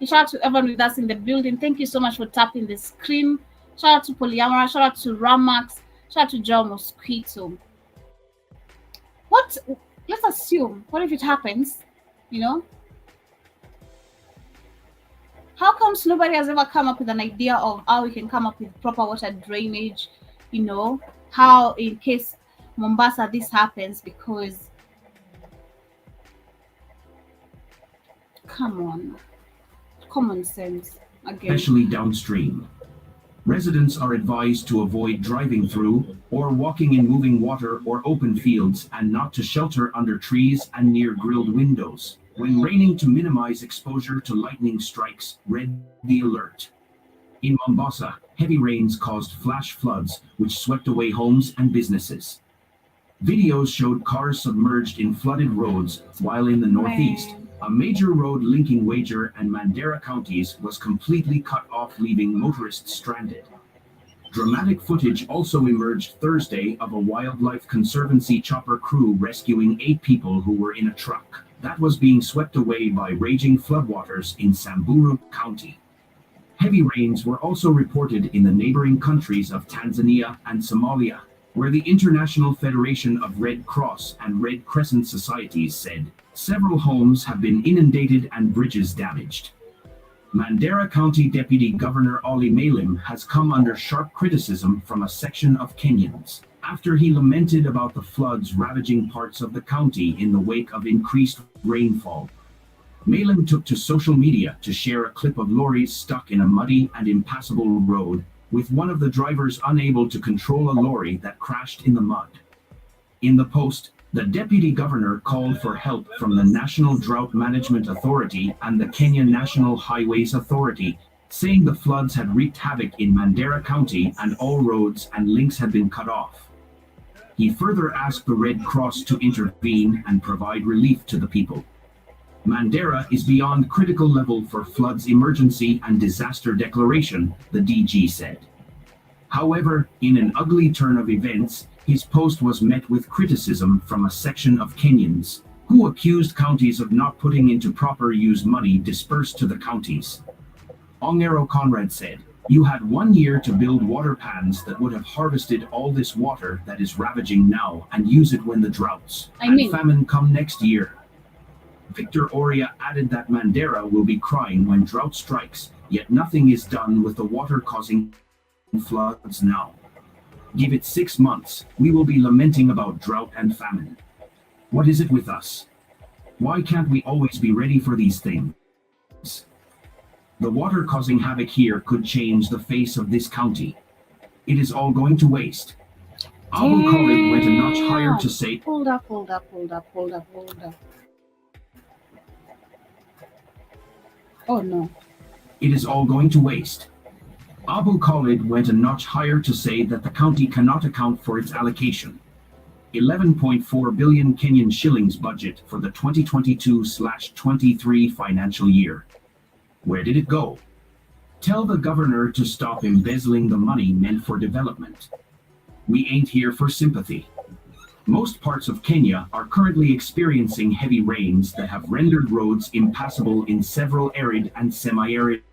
shout out to everyone with us in the building. Thank you so much for tapping the screen. Shout out to Polyamara, shout out to Ramax, shout out to Joe Mosquito. Let's assume, what if it happens, you know? How comes nobody has ever come up with an idea of how we can come up with proper water drainage? You know, how in case Mombasa this happens, because come on, common sense again. Especially downstream. Residents are advised to avoid driving through or walking in moving water or open fields and not to shelter under trees and near grilled windows. When raining, to minimize exposure to lightning strikes, read the alert. In Mombasa, heavy rains caused flash floods which swept away homes and businesses. Videos showed cars submerged in flooded roads, while in the northeast, a major road linking Wager and Mandera counties was completely cut off, leaving motorists stranded. Dramatic footage also emerged Thursday of a wildlife conservancy chopper crew rescuing 8 people who were in a truck that was being swept away by raging floodwaters in Samburu County. Heavy rains were also reported in the neighboring countries of Tanzania and Somalia, where the International Federation of Red Cross and Red Crescent Societies said several homes have been inundated and bridges damaged. Mandera County Deputy Governor Ollie Malim has come under sharp criticism from a section of Kenyans after he lamented about the floods ravaging parts of the county in the wake of increased rainfall. Malim took to social media to share a clip of lorries stuck in a muddy and impassable road, with one of the drivers unable to control a lorry that crashed in the mud. In the post, the deputy governor called for help from the National Drought Management Authority and the Kenya National Highways Authority, saying the floods had wreaked havoc in Mandera County and all roads and links had been cut off. He further asked the Red Cross to intervene and provide relief to the people. Mandera is beyond critical level for floods emergency and disaster declaration, the DG said. However, in an ugly turn of events, his post was met with criticism from a section of Kenyans, who accused counties of not putting into proper use money dispersed to the counties. Ongero Conrad said, "You had 1 year to build water pans that would have harvested all this water that is ravaging now and use it when the droughts and famine come next year." Victor Oria added that Mandera will be crying when drought strikes, yet nothing is done with the water causing floods now. Give it 6 months, we will be lamenting about drought and famine. What is it with us? Why can't we always be ready for these things? The water causing havoc here could change the face of this county. It is all going to waste. Abou Khalid went a notch higher to say, Hold up. Oh no. It is all going to waste. Abou Khalid went a notch higher to say that the county cannot account for its allocation. 11.4 billion Kenyan shillings budget for the 2022/23 financial year. Where did it go? Tell the governor to stop embezzling the money meant for development. We ain't here for sympathy. Most parts of Kenya are currently experiencing heavy rains that have rendered roads impassable in several arid and semi-arid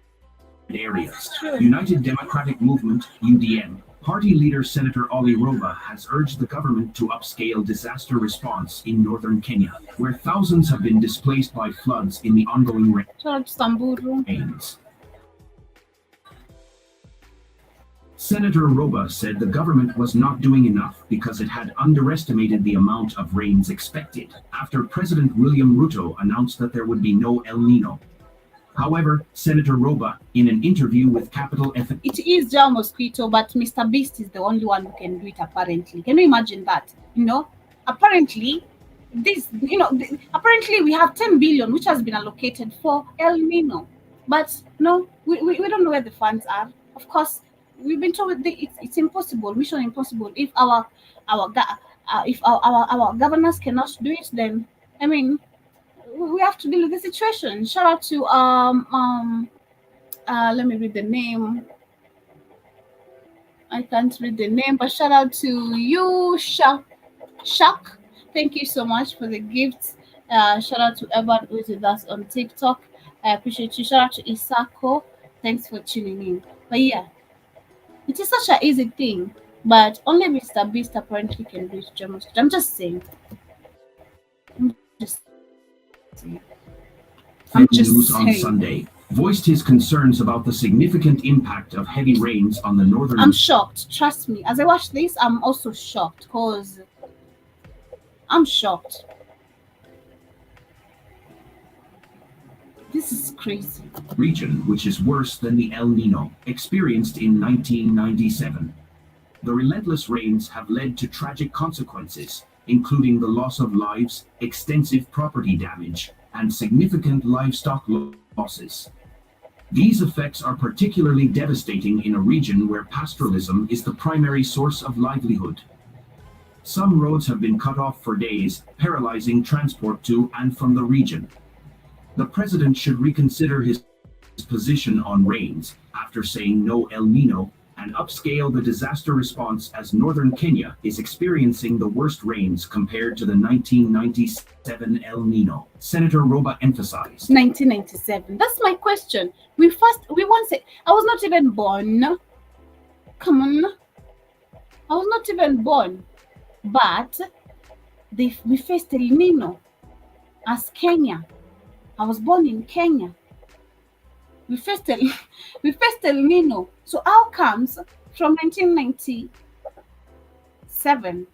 areas. United Democratic Movement, UDM, party leader Senator Ollie Roba has urged the government to upscale disaster response in northern Kenya, where thousands have been displaced by floods in the ongoing rains. Senator Roba said the government was not doing enough because it had underestimated the amount of rains expected after President William Ruto announced that there would be no El Nino. However, Senator Roba, in an interview with Capital FM, it is Jao Mosquito, but Mr. Beast is the only one who can do it apparently. Can you imagine that? Apparently, apparently we have 10 billion which has been allocated for El Nino. But no, we don't know where the funds are. Of course, we've been told it's impossible, mission impossible. If our governors cannot do it, then we have to deal with the situation. Shout out to let me read the name. I can't read the name, but shout out to you, Shak. Thank you so much for the gifts. Shout out to everyone who is with us on TikTok. I appreciate you. Shout out to Isako. Thanks for tuning in. But yeah, it is such an easy thing, but only Mr. Beast apparently can do it. I'm just saying. News on Sunday. voiced his concerns about the significant impact of heavy rains on the northern. I'm shocked. Trust me. As I watch this, I'm also shocked because I'm shocked. This is crazy. Region, which is worse than the El Nino experienced in 1997. The relentless rains have led to tragic consequences, including the loss of lives, extensive property damage, and significant livestock losses. These effects are particularly devastating in a region where pastoralism is the primary source of livelihood. Some roads have been cut off for days, paralyzing transport to and from the region. The president should reconsider his position on rains after saying no El Nino and upscale the disaster response as northern Kenya is experiencing the worst rains compared to the 1997 El Nino. Senator Roba emphasized. 1997. That's my question. We once said I was not even born. Come on. I was not even born. But we faced El Nino as Kenya. I was born in Kenya. We faced El Nino. So how comes from 1997,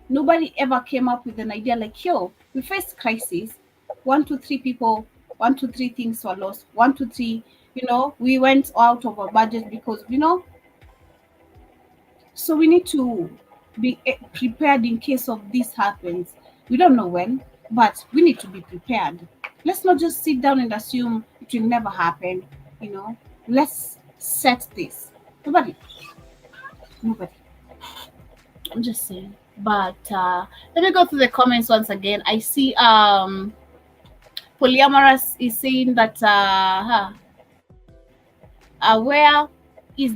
nobody ever came up with an idea like, yo, we faced crisis. 1, 2, 3 people, 1, 2, 3 things were lost. 1, 2, 3, we went out of our budget because, so we need to be prepared in case of this happens. We don't know when, but we need to be prepared. Let's not just sit down and assume it will never happen. Let's set this. Nobody. I'm just saying. But let me go through the comments once again. I see Polyamorous is saying that where is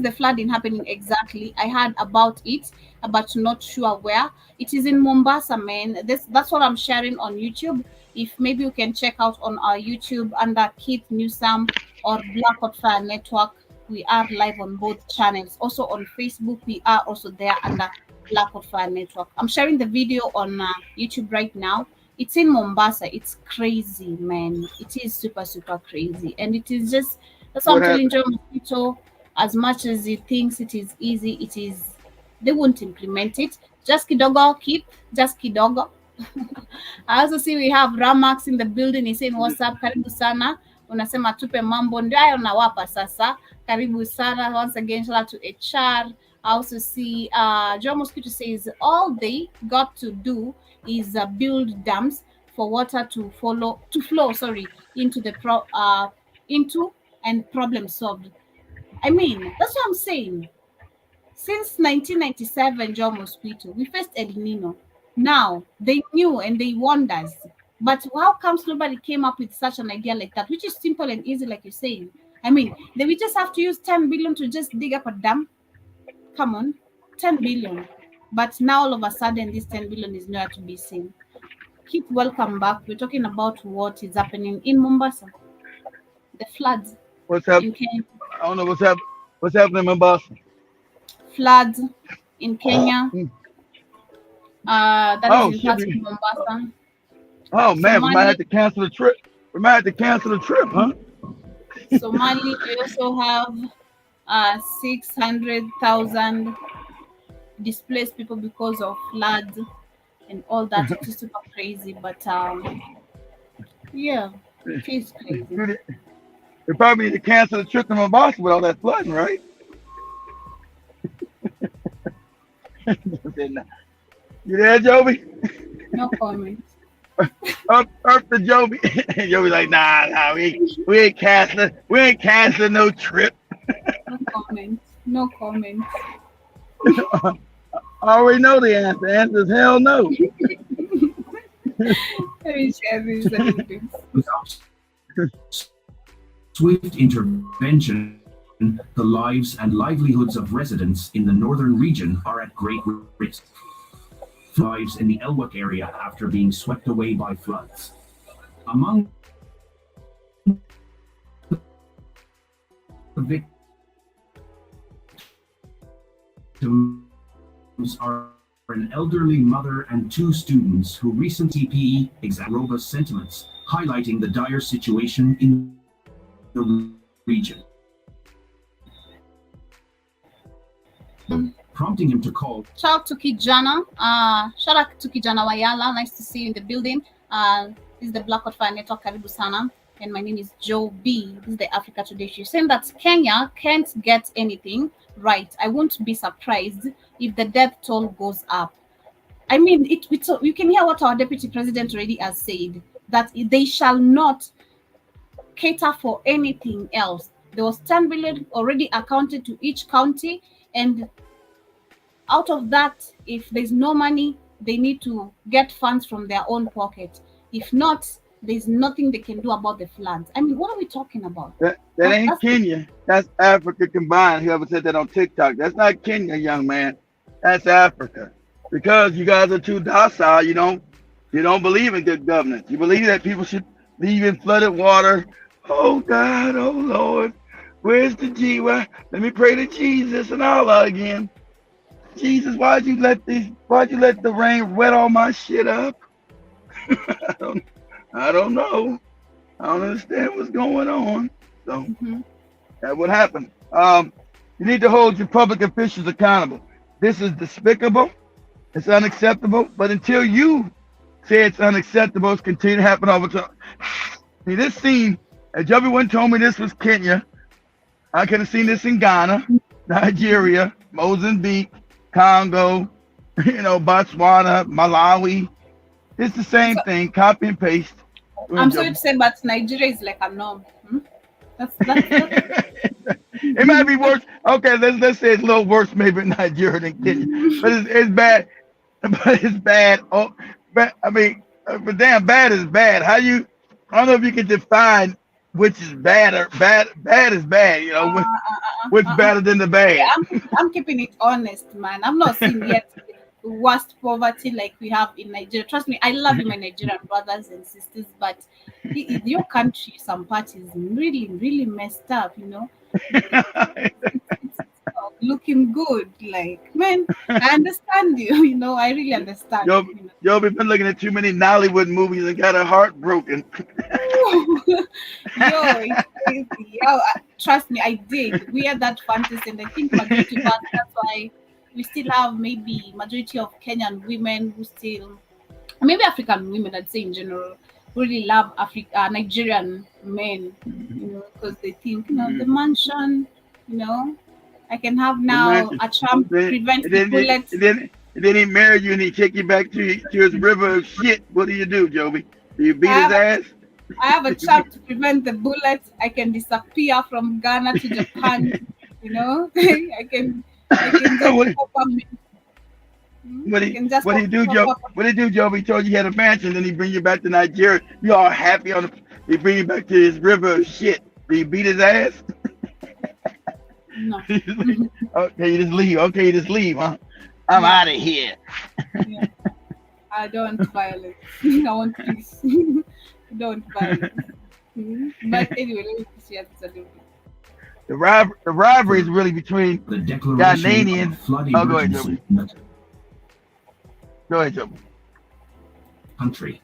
the flooding happening exactly? I heard about it, but not sure where. It is in Mombasa, man. That's what I'm sharing on YouTube. If maybe you can check out on our YouTube under Keith Newsome or Black Hot Fire Network. We are live on both channels. Also on Facebook, we are also there under Black Hot Fire Network. I'm sharing the video on YouTube right now. It's in Mombasa. It's crazy, man. It is super, super crazy. And it is just, that's what I'm telling Joe Mosquito. As much as he thinks it is easy, they won't implement it. Just kidogo, keep, just kidogo. I also see we have Ramax in the building. He's saying, what's up? Karibu sana. Unasema tupe mambo ndio hayo nawapa sasa. Karibu sana. Once again, shout out to HR. I also see Joe Mosquito says all they got to do is build dams for water to flow into the and problem solved. I mean, that's what I'm saying. Since 1997, Joe Mosquito, we faced El Nino. Now, they knew and they warned us. But how comes nobody came up with such an idea like that, which is simple and easy, like you're saying? I mean, we just have to use 10 billion to just dig up a dam. Come on, 10 billion. But now, all of a sudden, this 10 billion is nowhere to be seen. Keep welcome back. We're talking about what is happening in Mombasa. The floods. What's happening? I don't know what's happening. What's happening in Mombasa? Floods in Kenya. That is in part of Mombasa. Oh man, we might have to cancel the trip. Huh? Somali, we also have 600,000 displaced people because of floods and all that. It is super crazy, but yeah, it is crazy. They probably need to cancel the trip to Mombasa with all that flooding, right? You there, Joby? No comment. Up to Joby. Joby like, nah, we ain't canceling no trip. No comment. I already know the answer. The answer is hell no. Let me share this. Without swift intervention, the lives and livelihoods of residents in the northern region are at great risk. Lives in the Elwak area after being swept away by floods. Among the victims are an elderly mother and 2 students who recently PE exam sentiments, highlighting the dire situation in the region, prompting him to call. Shout out to Kijana. Shout out to Kijana Wayala. Nice to see you in the building. This is the Blackout Fire Network. Karibu sana. And my name is Joe B. This is the Africa Today. She's saying that Kenya can't get anything right. I won't be surprised if the death toll goes up. I mean, you can hear what our deputy president already has said, that they shall not cater for anything else. There was 10 billion already accounted to each county, and out of that, if there's no money, they need to get funds from their own pocket. If not, there's nothing they can do about the floods. I mean, what are we talking about? That ain't Kenya. That's Africa combined. Whoever said that on TikTok. That's not Kenya, young man. That's Africa. Because you guys are too docile. You don't believe in good governance. You believe that people should leave in flooded water. Oh God, oh Lord. Where's the G? Let me pray to Jesus and Allah again. Jesus, why'd you let the rain wet all my shit up? I don't know. I don't understand what's going on. So That's what happened. You need to hold your public officials accountable. This is despicable. It's unacceptable. But until you say it's unacceptable, it's continue to happen all the time. See, this scene, if everyone told me this was Kenya, I could have seen this in Ghana, Nigeria, Mozambique, Congo, Botswana, Malawi. It's the same thing, copy and paste. I'm sorry to say, but Nigeria is like a norm. That's It might be worse. Okay, let's say it's a little worse maybe in Nigeria than Kenya. But it's bad. But it's bad. But damn, bad is bad. I don't know if you can define which is bad or bad is bad, which better than the bad. Yeah, I'm keeping it honest, man. I'm not seeing yet the worst poverty like we have in Nigeria. Trust me, I love you, my Nigerian brothers and sisters, but in your country, some part is really, really messed up, It's looking good. Like, man, I understand you, I really understand. Yo, we've been looking at too many Nollywood movies and got our heart broken. It's crazy. Trust me, I did. We had that fantasy, and I think majority of us, that's why we still have maybe majority of Kenyan women who still, maybe African women, I'd say in general, really love Nigerian men, because they think, the mansion, I can have now a charm prevent the bullets. Then he married you and he take you back to his river of shit. What do you do, Joby? Do you beat his ass? I have a charm to prevent the bullets. I can disappear from Ghana to Japan. I can just pop up. What he do, Joe? What he do, Joe? He told you he had a mansion, then he bring you back to Nigeria. You all happy he bring you back to his river of shit. Do you beat his ass? No. Okay, you just leave. Okay, you just leave, huh? I'm out of here. Yeah. I don't violence. I want peace. Don't violence. But anyway, let me see what it's a little bit. The rivalry is really between the declaration of flood emergency. Go ahead, Joe. Country.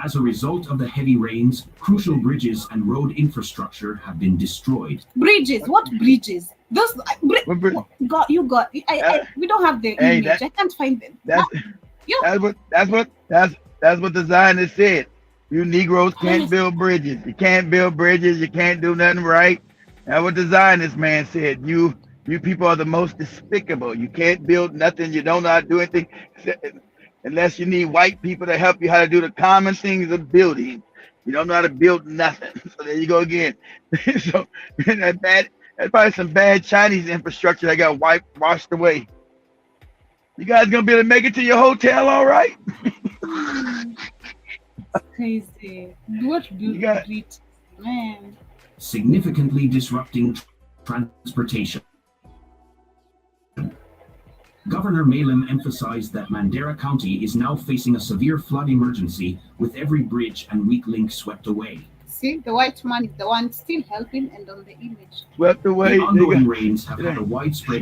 As a result of the heavy rains, crucial bridges and road infrastructure have been destroyed. Bridges? What bridges? Those we don't have the image. I can't find them. That's what the Zionists said. You Negroes can't build bridges. You can't build bridges. You can't do nothing right. That's what the Zionist man said. You people are the most despicable. You can't build nothing. You don't know how to do anything unless you need white people to help you how to do the common things of building. You don't know how to build nothing. So there you go again. So that's probably some bad Chinese infrastructure that got washed away. You guys gonna be able to make it to your hotel all right? Crazy. What man? Significantly disrupting transportation. Governor Malem emphasized that Mandera County is now facing a severe flood emergency with every bridge and weak link swept away. See, the white man is the one still helping and on the image. Swept away. The ongoing rains have had a widespread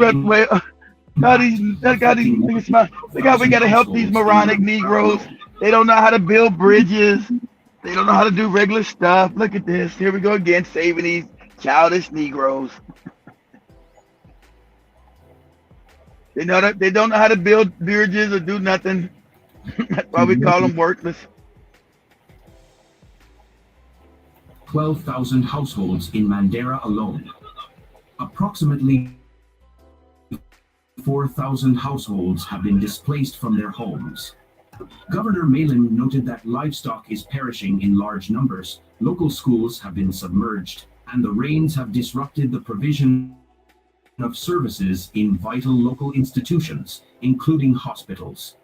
Look how these niggas smile. Look how we gotta help these moronic Negroes. They don't know how to build bridges. They don't know how to do regular stuff. Look at this. Here we go again, saving these childish Negroes. They don't know how to build bridges or do nothing. That's why we call them worthless. 12,000 households in Mandera alone. Approximately 4,000 households have been displaced from their homes. Governor Malin noted that livestock is perishing in large numbers, local schools have been submerged, and the rains have disrupted the provision of services in vital local institutions, including hospitals.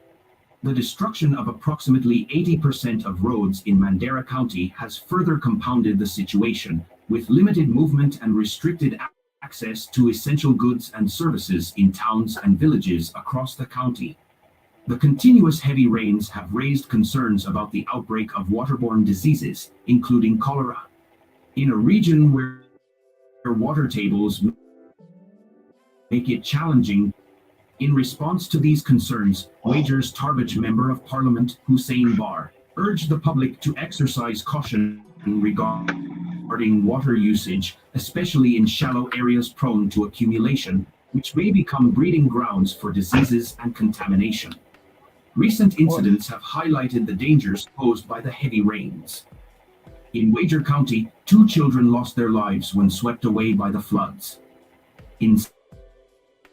The destruction of approximately 80% of roads in Mandera County has further compounded the situation, with limited movement and restricted access to essential goods and services in towns and villages across the county. The continuous heavy rains have raised concerns about the outbreak of waterborne diseases, including cholera. In a region where water tables make it challenging. In response to these concerns, Wagers Tarbage Member of Parliament Hussein Bar urged the public to exercise caution regarding water usage, especially in shallow areas prone to accumulation, which may become breeding grounds for diseases and contamination. Recent incidents have highlighted the dangers posed by the heavy rains. In Wager County, 2 children lost their lives when swept away by the floods. In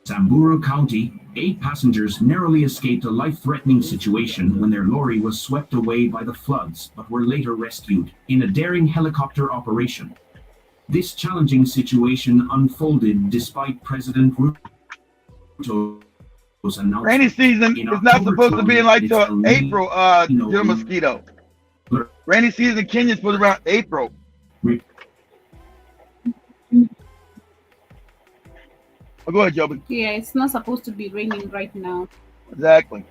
Samburu County, 8 passengers narrowly escaped a life-threatening situation when their lorry was swept away by the floods, but were later rescued in a daring helicopter operation. This challenging situation unfolded despite President Ruto's announcement. Rainy season is not supposed to be like till April, Joe Mosquito. Rainy season in Kenya is supposed to be around April. Oh, go ahead, Joby. Yeah, it's not supposed to be raining right now. Exactly.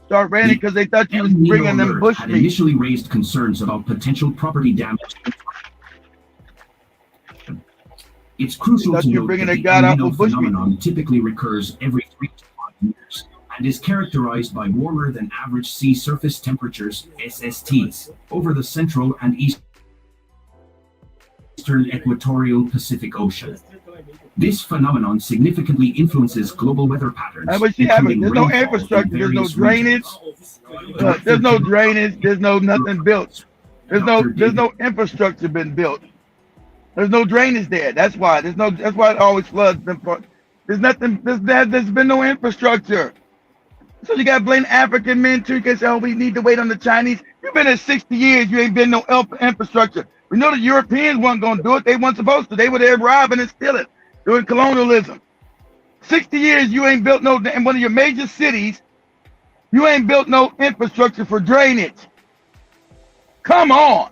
Start raining because they thought you was bringing them bush had meat. initially raised concerns about potential property damage. It's crucial to note that the El Nino phenomenon typically recurs every 3 to 5 years and is characterized by warmer than average sea surface temperatures (SSTs) over the central and eastern equatorial Pacific Ocean. This phenomenon significantly influences global weather patterns. There's no infrastructure, there's no drainage, there's no drainage, there's no nothing built. There's no infrastructure been built. There's no drainage there. That's why it always floods. There's been no infrastructure. So you gotta blame African men too, because we need to wait on the Chinese. You've been there 60 years, you ain't been no infrastructure. We know the Europeans weren't gonna do it. They weren't supposed to. They were there robbing and stealing, doing colonialism. 60 years you ain't built in one of your major cities, you ain't built no infrastructure for drainage. Come on.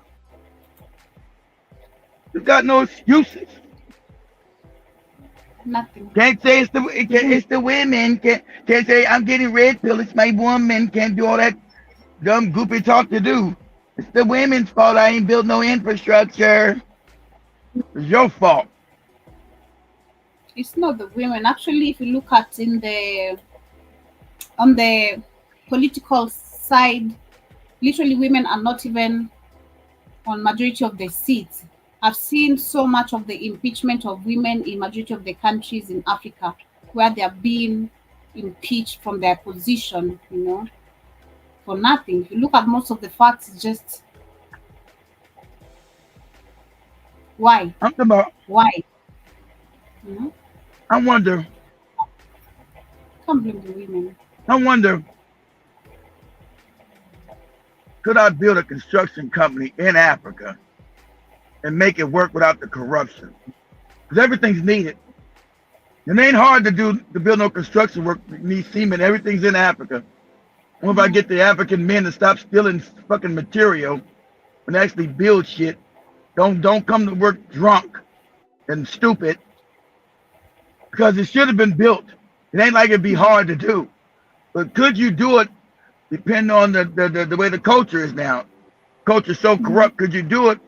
You got no excuses. Nothing. Can't say it's the women. Can't say I'm getting red pill. It's my woman. Can't do all that dumb goopy talk to do. It's the women's fault. I ain't built no infrastructure. It's your fault. It's not the women. Actually, if you look at on the political side, literally women are not even on majority of the seats. I've seen so much of the impeachment of women in majority of the countries in Africa where they are being impeached from their position, for nothing. If you look at most of the facts, it's just why? I'm talking about why? I wonder. Can't blame the women. I wonder, could I build a construction company in Africa and make it work without the corruption? Because everything's needed. It ain't hard to build no construction work. You need seamen. Everything's in Africa. What if I get the African men to stop stealing fucking material and actually build shit? Don't come to work drunk and stupid, because it should have been built. It ain't like it'd be hard to do. But could you do it depending on the way the culture is now? Culture's so corrupt. Could you do it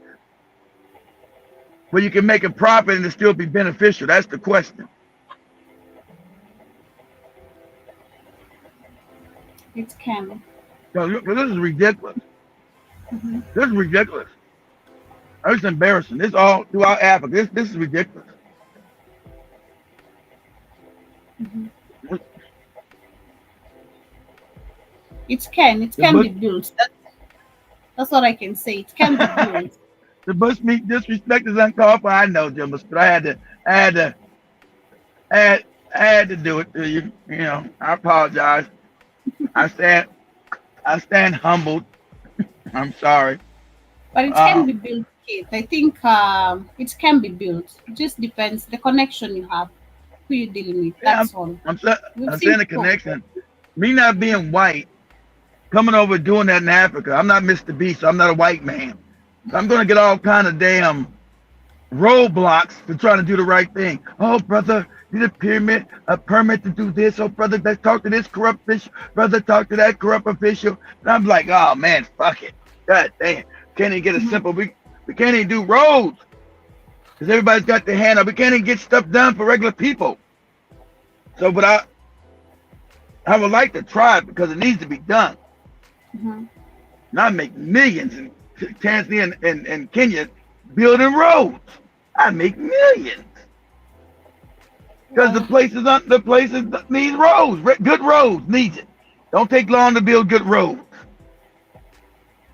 where you can make a profit and it still be beneficial? That's the question. It can. So, this is ridiculous. Mhm. This is ridiculous. It's embarrassing. This all throughout Africa. This is ridiculous. Mhm. It can. It The can bush, be built. That's what I can say. It can be built. the bushmeat disrespect is uncalled for. I know, Jim, but I had to, I had, I had to do it to you. You know, I apologize. I stand, I stand humbled. I'm sorry. But it can Uh, be built, Kate. I think it can be built. It just depends the connection you have, who you're dealing with. yeah, That's all. I'm, sa- We've I'm seen saying the people. connection. Me not being white, coming over doing that in Africa. I'm not Mr. B, so I'm not a white man. I'm gonna get all kind of damn roadblocks for trying to do the right thing. Oh, brother, need a permit to do this. Oh, brother, let's talk to this corrupt official. Brother, talk to that corrupt official. And I'm like, oh man, fuck it. God damn, can't even get a Mhm. simple. We can't even do roads because everybody's got their hand up. We can't even get stuff done for regular people. So, but I would like to try it because it needs to be done. Mhm. And I make millions in Tanzania and Kenya building roads. I make millions because Well, the places need roads. Good roads needs it. Don't take long to build good roads.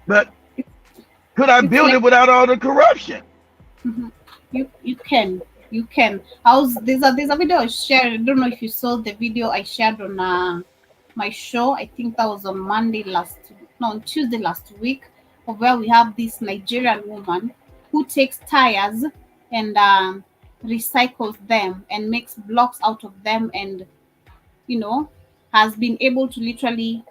But could I it's build like it without all the corruption? mhm. You can. You can. There's a video I shared. I don't know if you saw the video I shared on my show. I think that was on on Tuesday last week, of where we have this Nigerian woman who takes tires and recycles them and makes blocks out of them, and you know has been able to literally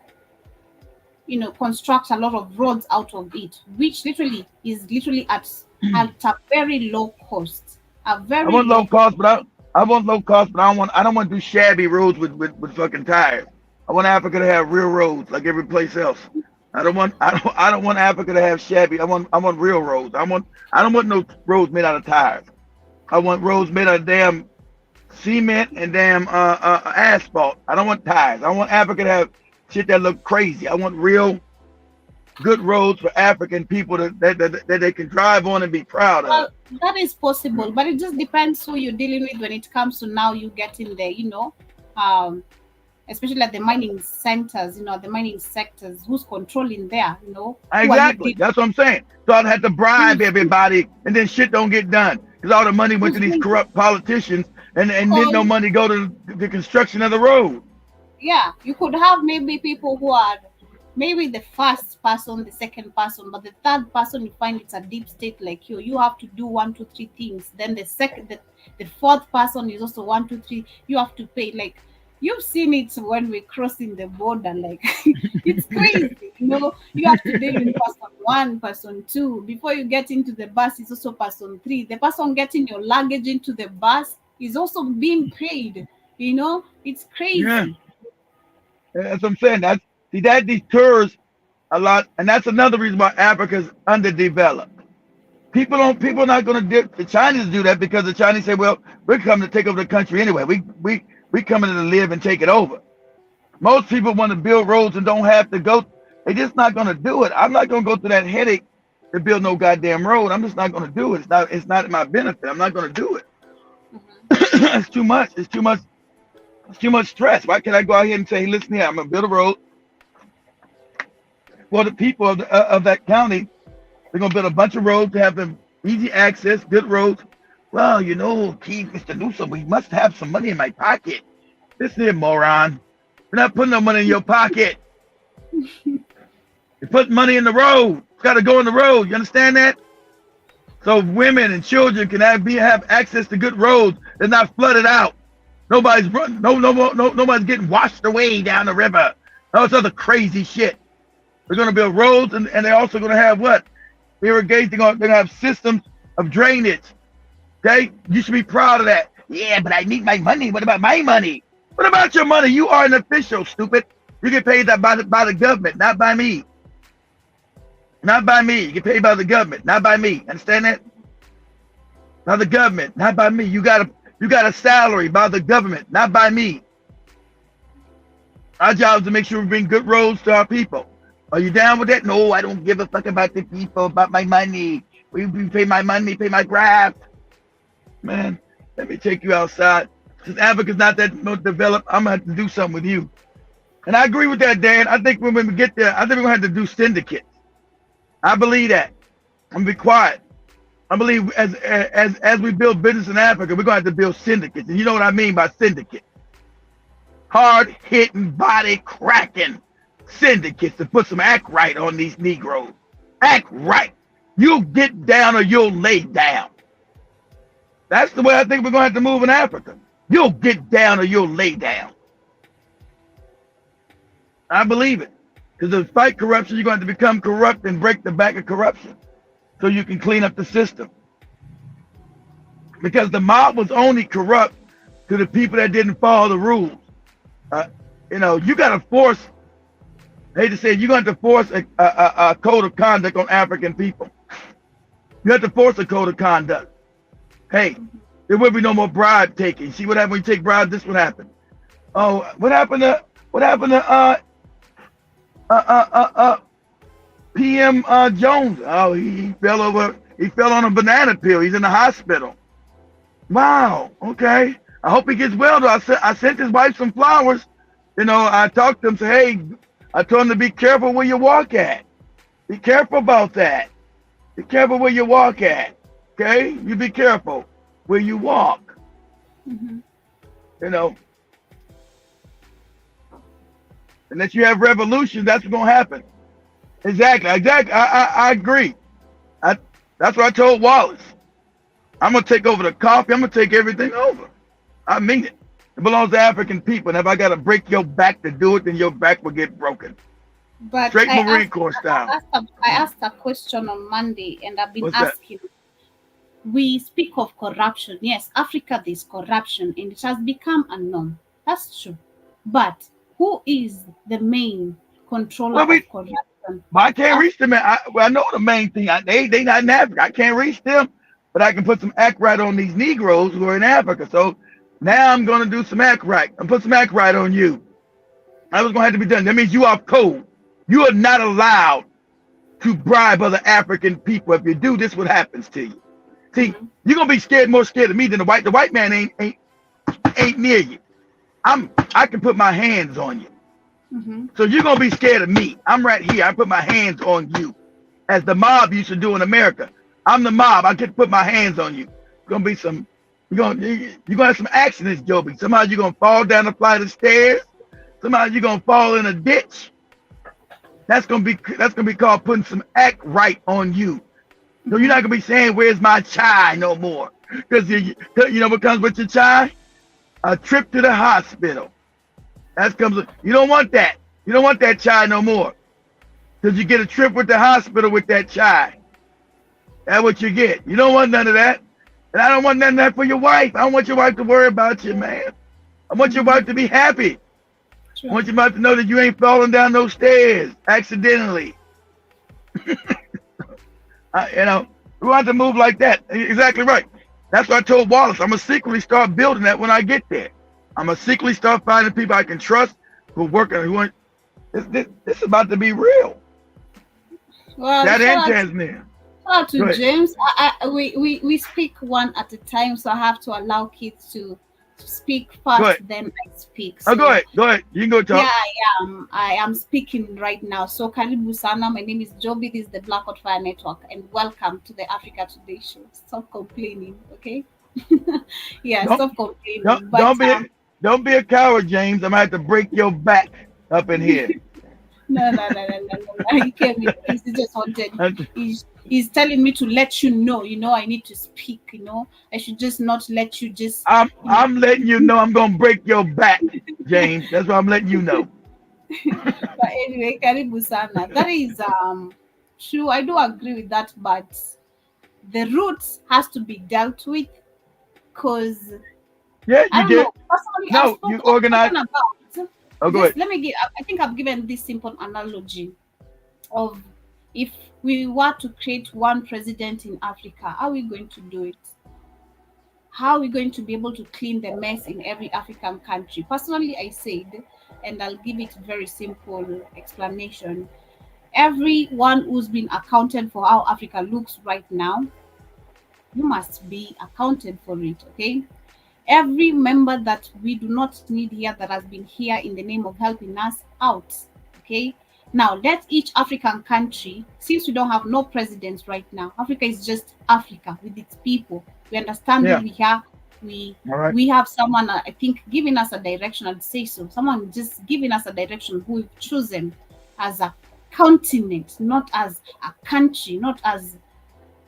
construct a lot of roads out of it, which literally is literally at a very low cost, a I very want low low. cost, but I want low cost, but I don't want to do shabby roads with fucking tires. I want Africa to have real roads like every place else. I don't want Africa to have shabby. I want real roads. I don't want no roads made out of tires. I want roads made out of damn cement and damn asphalt. I don't want tires. I want Africa to have shit that look crazy. I want real good roads for African people that they can drive on and be proud of. Well, that is possible, but it just depends who you're dealing with when it comes to now you getting there. Um, especially at the mining centers, the mining sectors, who's controlling there, who are you Exactly. dealing That's what I'm saying. So I'd have to bribe with? everybody and then shit don't get done. Because all the money went to Who's these going corrupt politicians and didn't no to, money go to the construction of the road. yeah, you could have maybe people who are maybe the first person, the second person, but the third person, you find it's a deep state like you have to do one, two, three things. Then the fourth person is also one, two, three. You have to pay. Like you've seen it when we're crossing the border. Like it's crazy. You have to deal with person one, person two. Before you get into the bus, it's also person three. The person getting your luggage into the bus is also being paid. It's Yeah. crazy. That's what I'm saying. That deters a lot, and that's another reason why Africa's underdeveloped. People are not gonna the Chinese do that because the Chinese say, well, we're coming to take over the country anyway. We coming to live and take it over. Most people want to build roads and don't have to go. They're just not gonna do it. I'm not gonna go through that headache to build no goddamn road. I'm just not gonna do it. It's not in my benefit. I'm not gonna do it. It's too much. It's too much. It's too much stress. Why can't I go out here and say, hey, listen here, I'm gonna build a road for the people of that county. They're gonna build a bunch of roads to have them easy access, good roads. Well, Keith, Mr. Newsom, we must have some money in my pocket. Listen here, moron. We're not putting no money in your pocket. You put money in the road. It's got to go in the road. You understand that? So women and children can have access to good roads. They're not flooded out. Nobody's running. Nobody's getting washed away down the river. No, it's other crazy shit. They're going to build roads, and they're also going to have what? Irrigation. They're going to have systems of drainage. Okay? You should be proud of that. Yeah, but I need my money. What about my money? What about your money? You are an official, stupid. You get paid by the government, not by me. Not by me. You get paid by the government, not by me. Understand that? By the government, not by me. You got a salary by the government, not by me. Our job is to make sure we bring good roads to our people. Are you down with that? No, I don't give a fuck about the people, about my money. We pay my money, pay my graft. Man, let me take you outside. Since Africa's not that developed, I'm gonna have to do something with you. And I agree with that, Dan. I think when we get there, I think we're gonna have to do syndicates. I believe that. I'm gonna be quiet. I believe as we build business in Africa, we're gonna have to build syndicates. And you know what I mean by syndicate? Hard hitting, body cracking syndicates to put some act right on these Negroes. Act right. You'll get down or you'll lay down. That's the way I think we're gonna have to move in Africa. You'll get down or you'll lay down. I believe it. Because to fight corruption, you're going to become corrupt and break the back of corruption so you can clean up the system. Because the mob was only corrupt to the people that didn't follow the rules. You know, you got to force, I hate to say it, you're going to force a code of conduct on African people. You have to force a code of conduct. Hey, there will be no more bribe taking. See what happened when you take bribes? This would happen. Oh, what happened to PM Jones? Oh, he fell over. He fell on a banana peel. He's in the hospital. Wow. Okay. I hope he gets well. Though I sent his wife some flowers. You know, I talked to him. Say, hey, I told him to be careful where you walk at. Be careful about that. Be careful where you walk at. Okay, you be careful where you walk. Mm-hmm. You know. Unless you have revolution, that's what's gonna happen. Exactly. I agree. That's what I told Wallace. I'm gonna take over the coffee. I'm gonna take everything over. I mean it. It belongs to African people. And if I gotta break your back to do it, then your back will get broken. But Straight Marine Corps style. I asked a question on Monday, and I've been What's asking. We speak of corruption. Yes, Africa, there's corruption, and it has become a norm. That's true. But who is the main controller of corruption? I can't reach them. I know the main thing. They not in Africa. I can't reach them, but I can put some act right on these Negroes who are in Africa. So now I'm going to do some act right. I'm put some act right on you. That was going to have to be done. That means you are code. You are not allowed to bribe other African people. If you do, this is what happens to you. See, you're gonna be scared, more scared of me than the white. The white man ain't near you. I can put my hands on you. Mm-hmm. So you're gonna be scared of me. I'm right here. I put my hands on you, as the mob used to do in America. I'm the mob. I get to put my hands on you. Gonna be some. You're gonna have some accidents, Joby. Somehow you're gonna fall down a flight of stairs. Somehow you're gonna fall in a ditch. That's gonna be called putting some act right on you. So you're not gonna be saying, "Where's my chai?" no more, because you know what comes with your chai? A trip to the hospital. That comes. You don't want that. You don't want that chai no more, because you get a trip with the hospital with that chai. That's what you get. You don't want none of that, and I don't want none of that for your wife. I don't want your wife to worry about you, man. I want your wife to be happy. Sure. I want your wife to know that you ain't falling down those stairs accidentally. You know, we want to move like that. Exactly right. That's what I told Wallace. I'm going to secretly start building that when I get there. I'm going to secretly start finding people I can trust who work and who want. This is about to be real. Well, that in Tasmania. Shout out to James. We speak one at a time, so I have to allow kids to speak first, then I speak. So, go ahead. You can go talk. Yeah, I am speaking right now. So Karibu Sana, my name is Joby. This is the Black Hot Fire Network, and welcome to the Africa Today show. Stop complaining, okay? Stop complaining. Don't be a coward, James. I'm gonna have to break your back up in here. No. He came in. He just wanted. He's telling me to let you know. I need to speak. I should just not let you just. I'm letting you know I'm gonna break your back, James. That's what I'm letting you know. But anyway, Karibu Sana. That is true. I do agree with that, but the roots has to be dealt with, because you did. No, you organized. Go ahead. Let me give. I think I've given this simple analogy of, if we were to create one president in Africa, how are we going to do it? How are we going to be able to clean the mess in every African country? Personally, I said and I'll give it very simple explanation. Everyone who's been accounted for how Africa looks right now, you must be accounted for it, okay? Every member that we do not need here that has been here in the name of helping us out, okay? Now, let each African country, since we don't have no presidents right now, Africa is just Africa with its people. We understand Yeah. who we are. We All right. we have someone, I think, giving us a direction. I'd say so. Someone just giving us a direction who we've chosen as a continent, not as a country, not as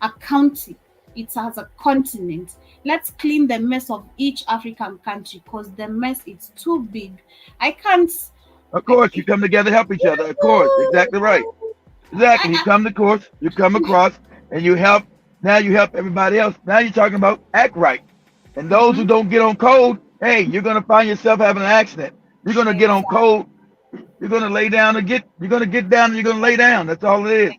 a county. It's as a continent. Let's clean the mess of each African country because the mess is too big. I can't. Of course, you come together, help each other. Of course, exactly right. Exactly. You come to course, you come across, and you help. Now you help everybody else. Now you're talking about act right. And those who don't get on code, hey, you're gonna find yourself having an accident. You're gonna get on code. You're gonna lay down and get. You're gonna get down and you're gonna lay down. That's all it is.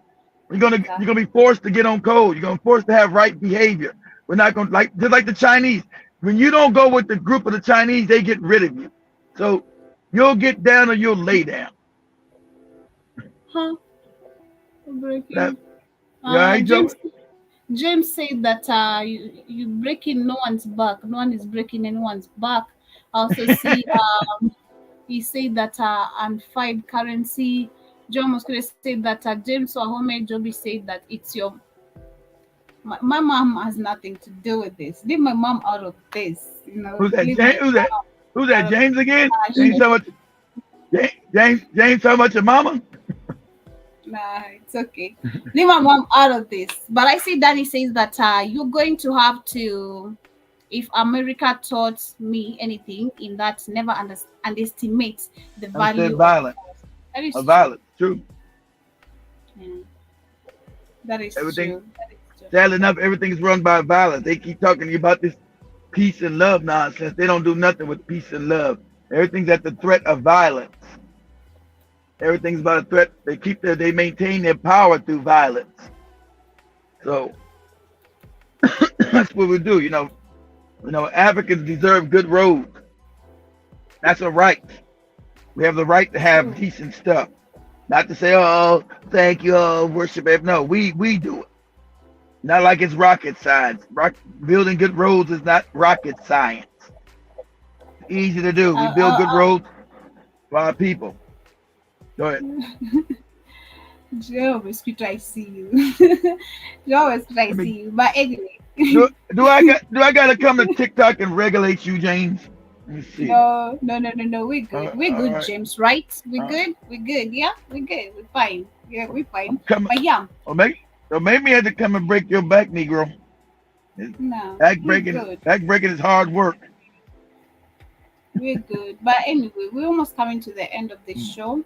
You're gonna be forced to get on code. You're gonna be forced to have right behavior. We're not gonna just like the Chinese. When you don't go with the group of the Chinese, they get rid of you. So you'll get down or you'll lay down. Huh? Breaking. That, yeah, James said that you breaking no one's back. No one is breaking anyone's back. I also see he said that unfied currency. John Mosquito said that James Wahome Joby said that it's your. My mom has nothing to do with this. Leave my mom out of this. You know. Who's that? Who's that? James again? James so much your mama? Nah, it's okay. Leave my mom out of this. But I see Danny says that you're going to have to, if America taught me anything, in that never underestimate the value of violence. That is violence, true. Yeah. That is Everything, true. That is true. Sadly enough, everything's run by violence. They keep talking to you about this peace and love nonsense. They don't do nothing with peace and love. Everything's at the threat of violence. Everything's about a threat. They maintain their power through violence. So that's what we do. You know, Africans deserve good roads. That's a right. We have the right to have decent stuff. Not to say, oh, thank you, oh, worship it. No, we do it. Not like it's rocket science. Building good roads is not rocket science. It's easy to do. We build good roads for our people. Go ahead. Joe, I see you. Joe, I see you. But anyway. do I gotta come to TikTok and regulate you, James? Let me see. No. We're good. We're good, right. James, right? We're good. We're good. Yeah, we're good. We're fine. Yeah, we're fine. But yeah. Or maybe me have to come and break your back, Negro. No. Back breaking is hard work. We're good. But anyway, we're almost coming to the end of the show.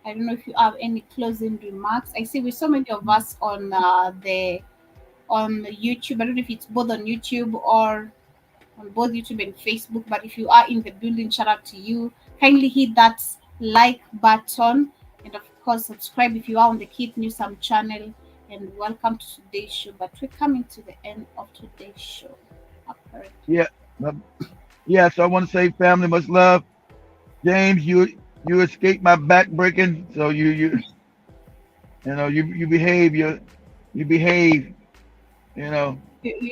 I don't know if you have any closing remarks. I see with so many of us on YouTube. I don't know if it's both on YouTube or on both YouTube and Facebook. But if you are in the building, shout out to you. Kindly hit that like button and of course subscribe if you are on the Keith Newsome channel. And welcome to today's show. But we're coming to the end of today's show. Yeah. So I want to say, family, much love. James, you escaped my back breaking, so you behave. You behave. You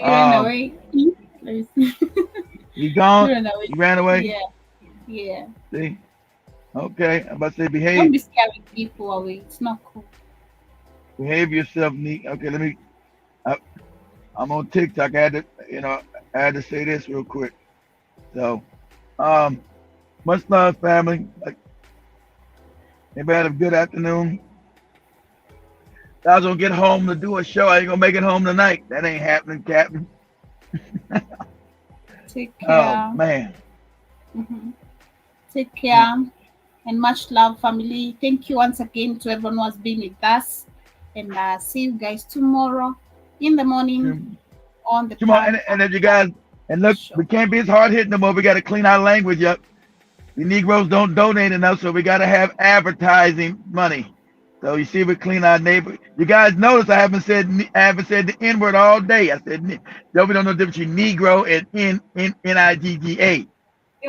ran away. You gone? You ran away? Yeah. See? Okay. I'm about to say behave. Don't be scaring people away. It's not cool. Behave yourself, neat. Okay, I'm on TikTok. I had to say this real quick. So, much love, family. Everybody have a good afternoon. I was gonna get home to do a show. I ain't gonna make it home tonight. That ain't happening, Captain. Take care. Oh man. Mm-hmm. Take care and much love, family. Thank you once again to everyone who has been with us, and see you guys tomorrow in the morning on the tomorrow. And if you guys look, we can't be as hard hitting no more. We got to clean our language up. The Negroes don't donate enough, so we got to have advertising money. So you see, we clean our neighbor. You guys notice I haven't said the N-word all day. I said nobody don't know the difference between Negro and N-I-G-G-A.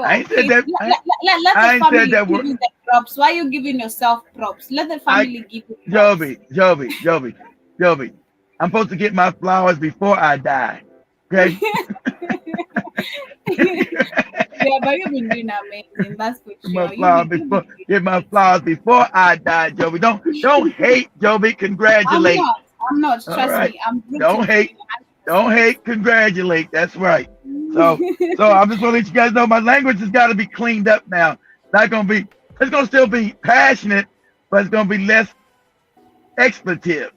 I ain't Okay. said that. Let I the ain't said family that give word. you the props. Why are you giving yourself props? Let the family give you props. Joby. I'm supposed to get my flowers before I die. Okay. Yeah, but you've been doing amazing. That's for my sure. flowers You've been before doing get my amazing. flowers before I die, Joby. Don't hate, Joby. I'm Congratulate. not. I'm not. All Trust right. me. I'm Don't rooting for hate. you Don't 100%. hate. Congratulate. That's right. So I'm just gonna let you guys know my language has got to be cleaned up now. Not gonna be. It's gonna still be passionate, but it's gonna be less expletive.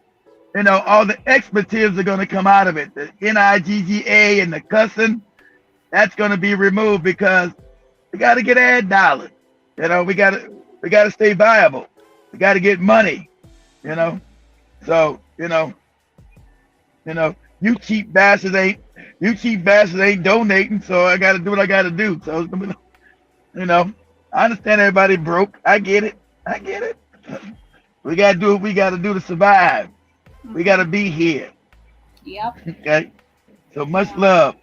All the expletives are gonna come out of it. The NIGGA and the cussing, that's gonna be removed because we got to get ad dollars. We gotta stay viable. We got to get money. You know. So you cheap bastards ain't donating. So I got to do what I got to do. So it's gonna be, I understand everybody broke. I get it. We got to do what we got to do to survive. We got to be here. Yep. Okay. So much Yeah. love.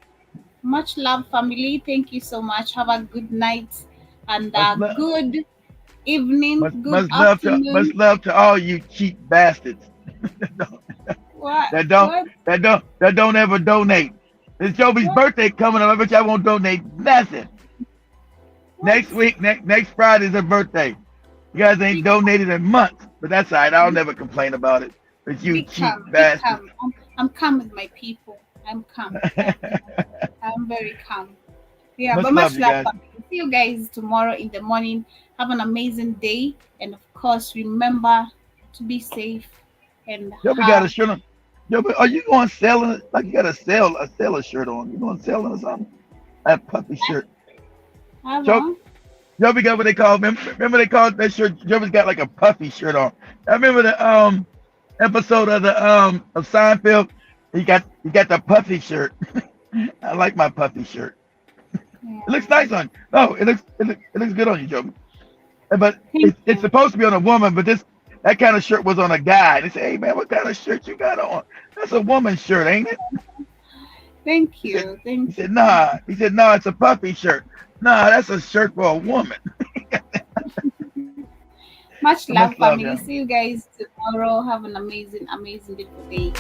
Much love, family. Thank you so much. Have a good night and good evening, good Much afternoon. love to all you cheap bastards What? that don't What? that don't ever donate. It's Joby's What? birthday coming up. I bet y'all won't donate nothing. What? Next week, next Friday is her birthday. You guys ain't donated in months, but that's all right. I'll never complain about it. But you Be cheap calm. Be bastards. calm. I'm calm with my people. I'm calm. I'm very calm. Yeah, Much but love, much you love, guys. family. See you guys tomorrow in the morning. Have an amazing day, and of course, remember to be safe and Joby got a have. shirt on. Joby, are you going selling? Like you got a seller shirt on? You going selling or something? That puppy shirt. Have Joby, Joby got what they call. Remember they called that shirt. Joby's got like a puffy shirt on. I remember the episode of the of Seinfeld. He got the puffy shirt. I like my puffy shirt. yeah. It looks nice on you. No, it looks good on you, Joby. But Thank it's you. supposed to be on a woman, but that kind of shirt was on a guy. They say, "Hey man, what kind of shirt you got on? That's a woman's shirt, ain't it?" Thank He said, you. Thank he you. said, "Nah." He said, "No, it's a puppy shirt. Nah, that's a shirt for a woman." Much So much love, love, family. yeah. See you guys tomorrow. Have an amazing, amazing, beautiful day.